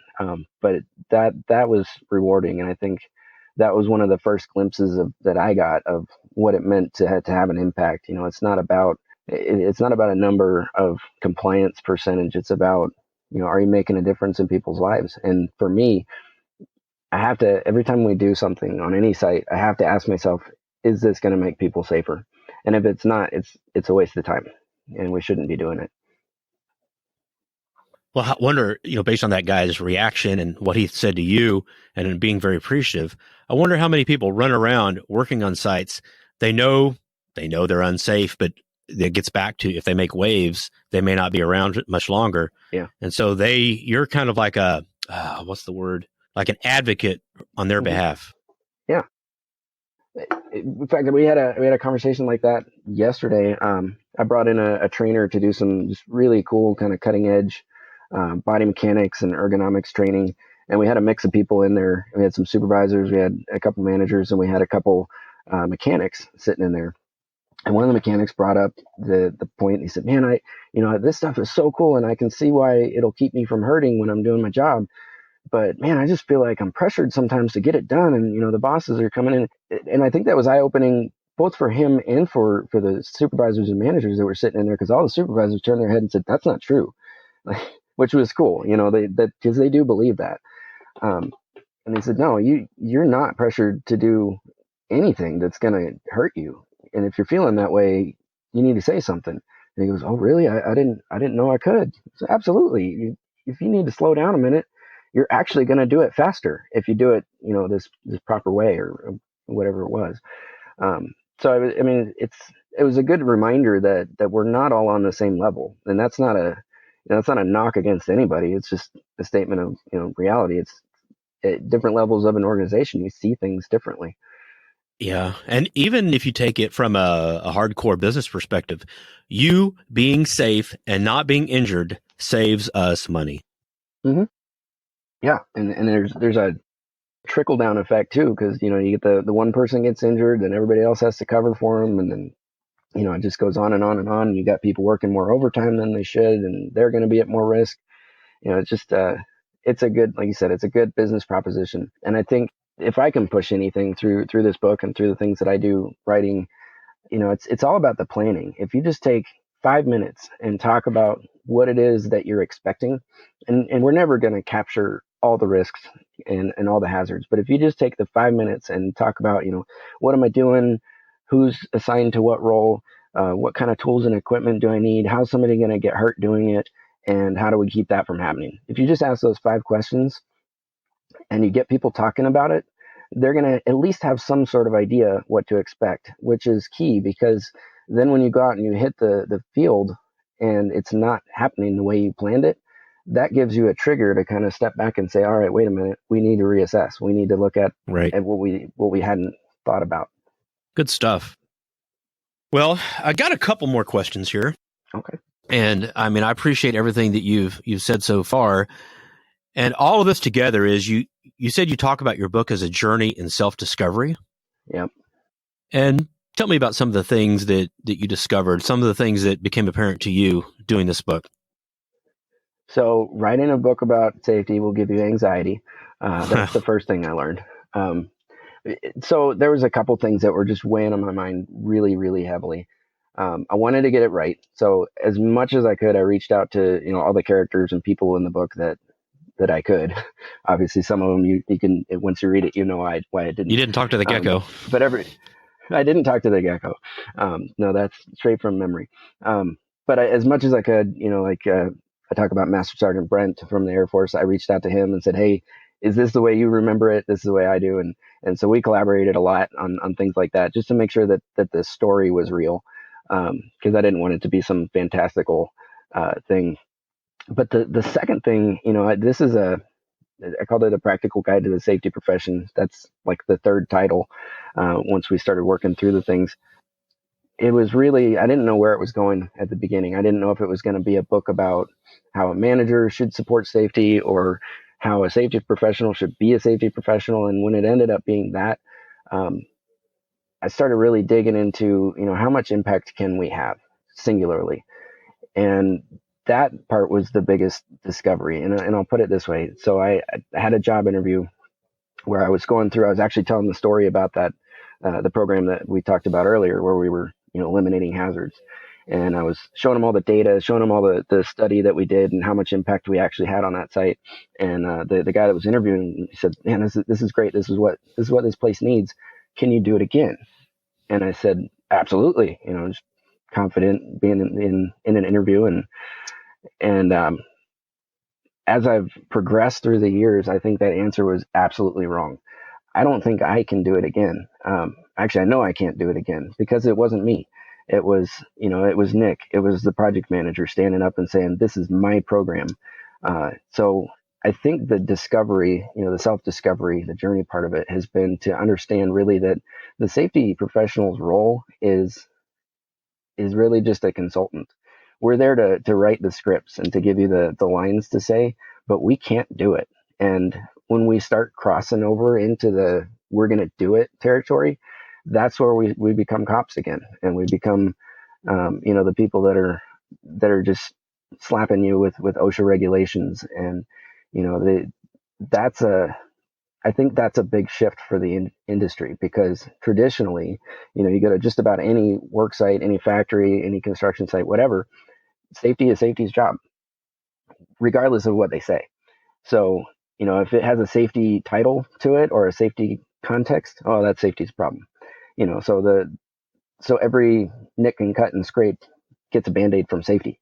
But that was rewarding. And I think that was one of the first glimpses that I got of what it meant to have an impact. It's not about a number of compliance percentage. It's about, are you making a difference in people's lives? And for me, I have to, every time we do something on any site, I have to ask myself, is this going to make people safer? And if it's not, it's a waste of time, and we shouldn't be doing it. Well, I wonder, based on that guy's reaction and what he said to you and being very appreciative, I wonder how many people run around working on sites. They know they're unsafe, but it gets back to, if they make waves, they may not be around much longer. Yeah. And so you're kind of like what's the word? Like an advocate on their behalf. Yeah. In fact, we had a conversation like that yesterday. I brought in a trainer to do some just really cool kind of cutting edge body mechanics and ergonomics training. And we had a mix of people in there. We had some supervisors, we had a couple managers, and we had a couple mechanics sitting in there. And one of the mechanics brought up the point. He said, man, this stuff is so cool, and I can see why it'll keep me from hurting when I'm doing my job. But man, I just feel like I'm pressured sometimes to get it done. And, the bosses are coming in. And I think that was eye opening both for him and for the supervisors and managers that were sitting in there, because all the supervisors turned their head and said, that's not true, which was cool. Because they do believe that. And they said, no, you're not pressured to do anything that's going to hurt you. And if you're feeling that way, you need to say something. And he goes, oh, really? I didn't know I could. So absolutely. If you need to slow down a minute, you're actually going to do it faster if you do it, this proper way or whatever it was. So it was a good reminder that we're not all on the same level, and that's not a knock against anybody. It's just a statement of reality. at different levels of an organization, you see things differently. Yeah. And even if you take it from a hardcore business perspective, you being safe and not being injured saves us money. Mm-hmm. Yeah. And there's a trickle down effect too, because, you get the one person gets injured, then everybody else has to cover for them. And then, it just goes on and on and on. And you got people working more overtime than they should, and they're going to be at more risk. It's just, it's a good, like you said, it's a good business proposition. And I think if I can push anything through this book and through the things that I do writing, it's all about the planning. If you just take 5 minutes and talk about what it is that you're expecting, and we're never going to capture all the risks and all the hazards, but if you just take the 5 minutes and talk about, what am I doing? Who's assigned to what role? What kind of tools and equipment do I need? How's somebody going to get hurt doing it? And how do we keep that from happening? If you just ask those 5 questions and you get people talking about it, they're going to at least have some sort of idea what to expect, which is key, because then when you go out and you hit the field and it's not happening the way you planned it, that gives you a trigger to kind of step back and say, all right, wait a minute, we need to reassess. We need to look at what we hadn't thought about. Good stuff. Well, I got a couple more questions here. Okay. And I mean, I appreciate everything that you've said so far. And all of this together is you said you talk about your book as a journey in self-discovery. Yep. And tell me about some of the things that you discovered, some of the things that became apparent to you doing this book. So writing a book about safety will give you anxiety. That's the first thing I learned. So there was a couple things that were just weighing on my mind really, really heavily. I wanted to get it right. So as much as I could, I reached out to, all the characters and people in the book that I could. Obviously, some of them you can, once you read it, why I didn't. You didn't talk to the gecko. But I didn't talk to the gecko. No, that's straight from memory. But as much as I could, I talk about Master Sergeant Brent from the Air Force. I reached out to him and said, hey, is this the way you remember it? This is the way I do. And so we collaborated a lot on things like that, just to make sure that the story was real. Because I didn't want it to be some fantastical thing. But the second thing, this is I called it a practical guide to the safety profession. That's like the third title. Once we started working through the things, it was really, I didn't know where it was going at the beginning. I didn't know if it was going to be a book about how a manager should support safety, or how a safety professional should be a safety professional. And when it ended up being that, I started really digging into, how much impact can we have singularly? And that part was the biggest discovery. And I'll put it this way. So I had a job interview where I was actually telling the story about that, the program that we talked about earlier, where we were, eliminating hazards. And I was showing them all the data, showing them all the study that we did and how much impact we actually had on that site. And the guy that was interviewing said, man, this is great. This is what this place needs. Can you do it again? And I said, absolutely. Just confident being in an interview. And as I've progressed through the years, I think that answer was absolutely wrong. I don't think I can do it again. Actually, I know I can't do it again, because it wasn't me. It was, it was Nick. It was the project manager standing up and saying, this is my program. So I think the discovery, the self-discovery, the journey part of it has been to understand really that the safety professional's role is really just a consultant. We're there to write the scripts and to give you the lines to say, but we can't do it. And when we start crossing over into the we're going to do it territory, that's where we become cops again. And we become, the people that are just slapping you with OSHA regulations. And, I think that's a big shift for the industry, because traditionally, you go to just about any work site, any factory, any construction site, whatever, safety is safety's job, regardless of what they say. So, if it has a safety title to it or a safety context, oh, that's safety's problem. So every nick and cut and scrape gets a Band-Aid from safety,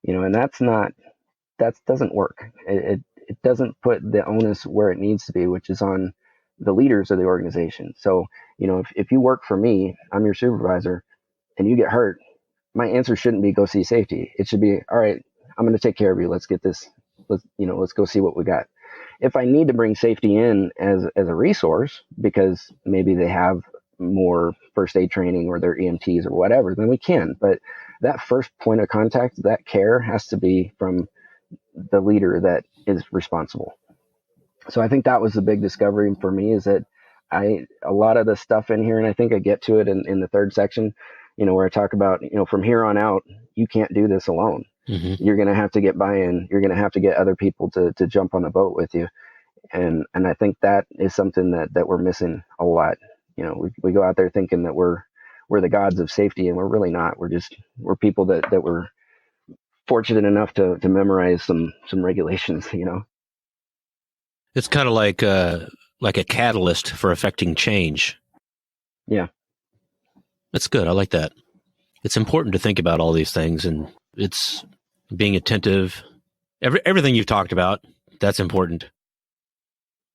and that doesn't work. It doesn't put the onus where it needs to be, which is on the leaders of the organization. So, if you work for me, I'm your supervisor, and you get hurt, my answer shouldn't be go see safety. It should be, all right, I'm going to take care of you. Let's get this. Let's go see what we got. if I need to bring safety in as a resource because maybe they have more first aid training or their EMTs or whatever, then we can. But that first point of contact, that care has to be from the leader that is responsible. So I think that was the big discovery for me, is that a lot of the stuff in here, and I think I get to it in the third section, where I talk about, from here on out, you can't do this alone. Mm-hmm. You're going to have to get buy-in. You're going to have to get other people to jump on the boat with you. And I think that is something that we're missing a lot. We go out there thinking that we're the gods of safety, and we're really not. We're people that were fortunate enough to memorize some regulations, It's kind of like a catalyst for affecting change. Yeah. That's good. I like that. It's important to think about all these things, and it's being attentive. Everything you've talked about, that's important.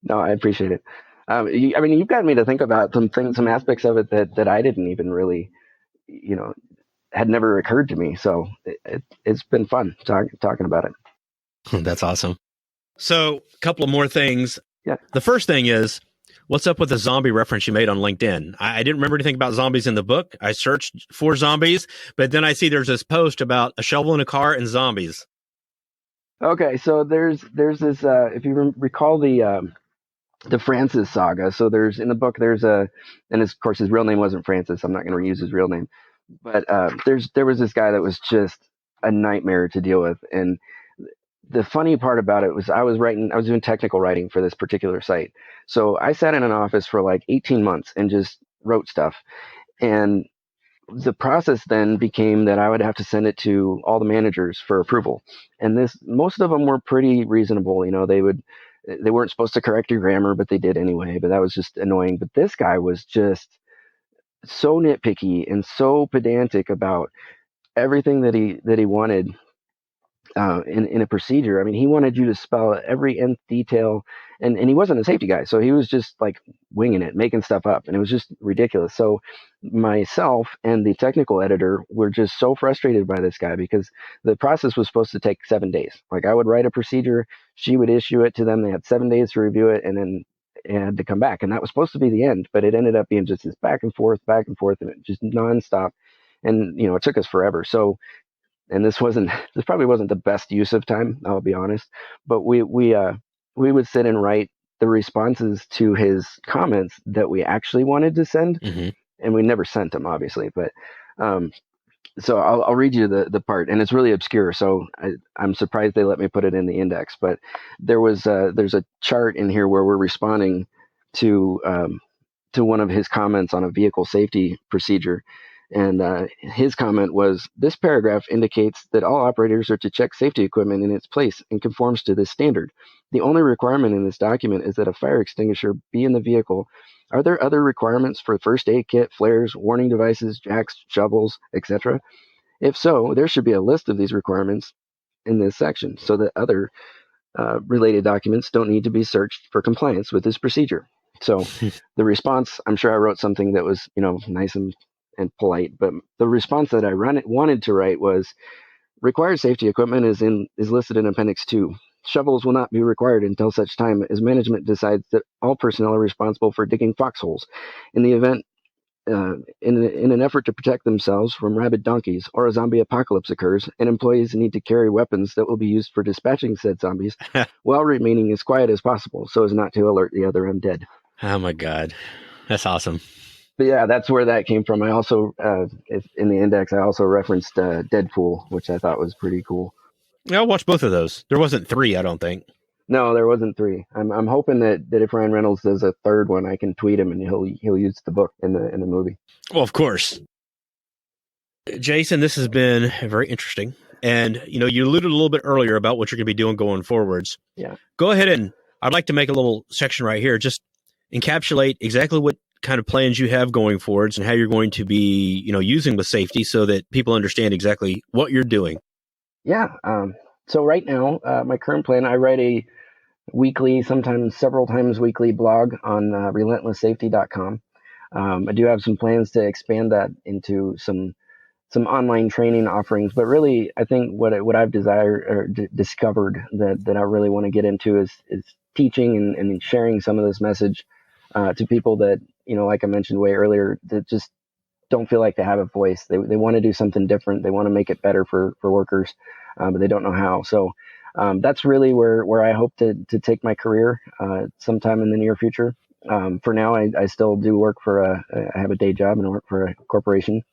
No, I appreciate it. You've gotten me to think about some aspects of it that I didn't even really, had never occurred to me. So it's been fun talking about it. That's awesome. So a couple of more things. Yeah. The first thing is, what's up with the zombie reference you made on LinkedIn? I didn't remember anything about zombies in the book. I searched for zombies, but then I see there's this post about a shovel in a car and zombies. Okay, so there's this, if you recall the Francis saga. So in the book, and of course his real name wasn't Francis. I'm not going to reuse his real name, but there was this guy that was just a nightmare to deal with. And the funny part about it was I was doing technical writing for this particular site. So I sat in an office for like 18 months and just wrote stuff. And the process then became that I would have to send it to all the managers for approval. And most of them were pretty reasonable. They weren't supposed to correct your grammar, but they did anyway. But that was just annoying. But this guy was just so nitpicky and so pedantic about everything that he wanted in a procedure. I mean, he wanted you to spell every nth detail, and he wasn't a safety guy, so he was just like winging it, making stuff up, and it was just ridiculous. So myself and the technical editor were just so frustrated by this guy because the process was supposed to take 7 days. Like, I would write a procedure, she would issue it to them, they had 7 days to review it, and then it had to come back, and that was supposed to be the end, but it ended up being just this back and forth, and it just nonstop, and it took us forever. So, and this probably wasn't the best use of time, I'll be honest, but we would sit and write the responses to his comments that we actually wanted to send, Mm-hmm. and we never sent them, obviously. But so I'll read you the part, and it's really obscure, so I'm surprised they let me put it in the index. But there's a chart in here where we're responding to one of his comments on a vehicle safety procedure. And his comment was, "This paragraph indicates that all operators are to check safety equipment in its place and conforms to this standard. The only requirement in this document is that a fire extinguisher be in the vehicle. Are there other requirements for first aid kit, flares, warning devices, jacks, shovels, etc.? If so, there should be a list of these requirements in this section so that other related documents don't need to be searched for compliance with this procedure." So the response, I'm sure I wrote something that was, nice and polite, but the response that I wanted to write was, "Required safety equipment is listed in Appendix 2. Shovels will not be required until such time as management decides that all personnel are responsible for digging foxholes. In the event, in an effort to protect themselves from rabid donkeys or a zombie apocalypse occurs, and employees need to carry weapons that will be used for dispatching said zombies while remaining as quiet as possible so as not to alert the other undead." Oh my God. That's awesome. But yeah, that's where that came from. I also, in the index, I also referenced Deadpool, which I thought was pretty cool. Yeah, I'll watch both of those. There wasn't 3, I don't think. No, there wasn't 3. I'm hoping that if Ryan Reynolds does a third one, I can tweet him and he'll use the book in the movie. Well, of course. Jason, this has been very interesting. And, you alluded a little bit earlier about what you're going to be doing going forwards. Yeah. Go ahead, and I'd like to make a little section right here. Just encapsulate exactly what kind of plans you have going forwards and how you're going to be, using with safety so that people understand exactly what you're doing. Yeah. So right now, my current plan, I write a weekly, sometimes several times weekly blog on relentlesssafety.com. I do have some plans to expand that into some online training offerings, but really, I think what I've discovered that I really want to get into is teaching and sharing some of this message to people that, like I mentioned way earlier, that just don't feel like they have a voice. They want to do something different. They want to make it better for workers, but they don't know how. So that's really where I hope to take my career sometime in the near future. For now, I still do work I have a day job and I work for a corporation.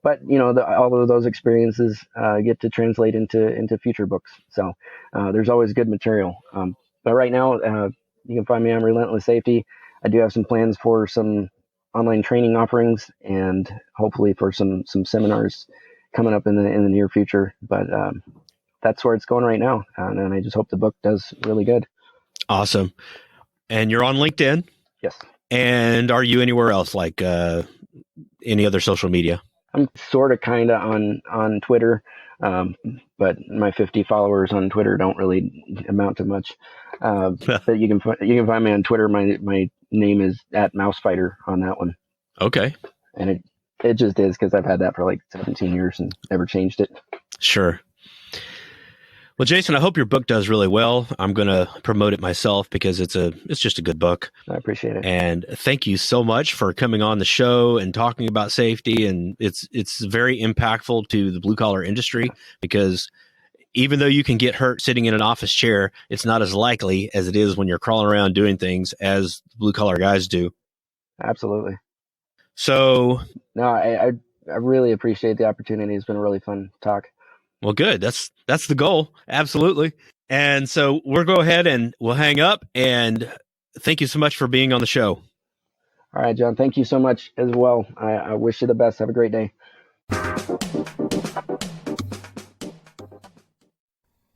But all of those experiences get to translate into future books. So there's always good material. But right now, you can find me on Relentless Safety. I do have some plans for some online training offerings and hopefully for some seminars coming up in the near future. But that's where it's going right now, and I just hope the book does really good. Awesome. And you're on LinkedIn? Yes. And are you anywhere else, like any other social media? I'm sort of kind of on Twitter, but my 50 followers on Twitter don't really amount to much. But you can find me on Twitter. My name is @Mousefighter on that one. Okay. And it just is because I've had that for like 17 years and never changed it. Sure. Well, Jason, I hope your book does really well. I'm going to promote it myself because it's just a good book. I appreciate it. And thank you so much for coming on the show and talking about safety. And it's very impactful to the blue collar industry because even though you can get hurt sitting in an office chair, it's not as likely as it is when you're crawling around doing things as blue collar guys do. Absolutely. So no, I really appreciate the opportunity. It's been a really fun talk. Well, good. That's the goal. Absolutely. And so we'll go ahead and we'll hang up. And thank you so much for being on the show. All right, John. Thank you so much as well. I wish you the best. Have a great day.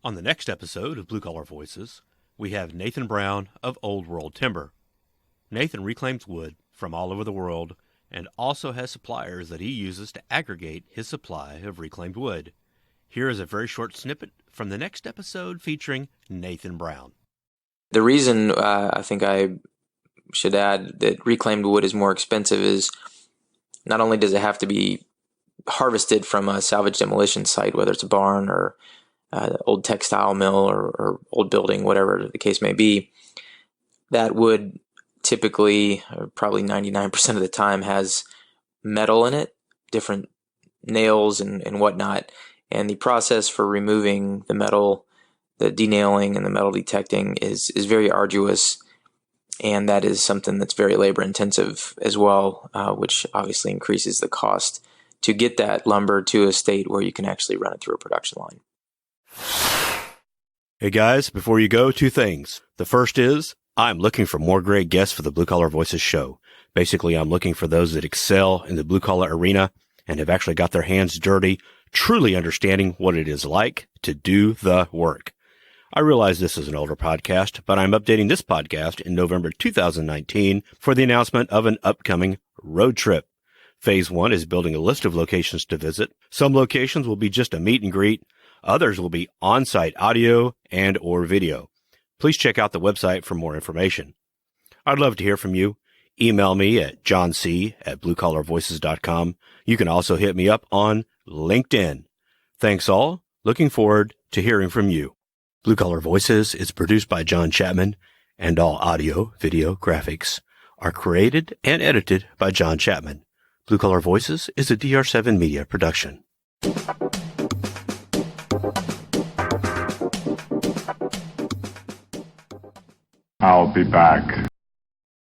On the next episode of Blue Collar Voices, we have Nathan Brown of Old World Timber. Nathan reclaims wood from all over the world and also has suppliers that he uses to aggregate his supply of reclaimed wood. Here is a very short snippet from the next episode featuring Nathan Brown. The reason I think I should add that reclaimed wood is more expensive is not only does it have to be harvested from a salvage demolition site, whether it's a barn or old textile mill or old building, whatever the case may be, that wood typically, or probably 99% of the time, has metal in it, different nails and whatnot. And the process for removing the metal, the denailing and the metal detecting is very arduous. And that is something that's very labor intensive as well, which obviously increases the cost to get that lumber to a state where you can actually run it through a production line. Hey guys, before you go, two things. The first is I'm looking for more great guests for the Blue Collar Voices show. Basically, I'm looking for those that excel in the blue collar arena and have actually got their hands dirty, truly understanding what it is like to do the work. I realize this is an older podcast, but I'm updating this podcast in November 2019 for the announcement of an upcoming road trip. Phase 1 is building a list of locations to visit. Some locations will be just a meet and greet. Others will be on-site audio and or video. Please check out the website for more information. I'd love to hear from you. Email me at johnc@bluecollarvoices.com. You can also hit me up on LinkedIn. Thanks all. Looking forward to hearing from you. Blue Collar Voices is produced by John Chapman, and all audio, video, graphics are created and edited by John Chapman. Blue Collar Voices is a DR7 Media production. I'll be back.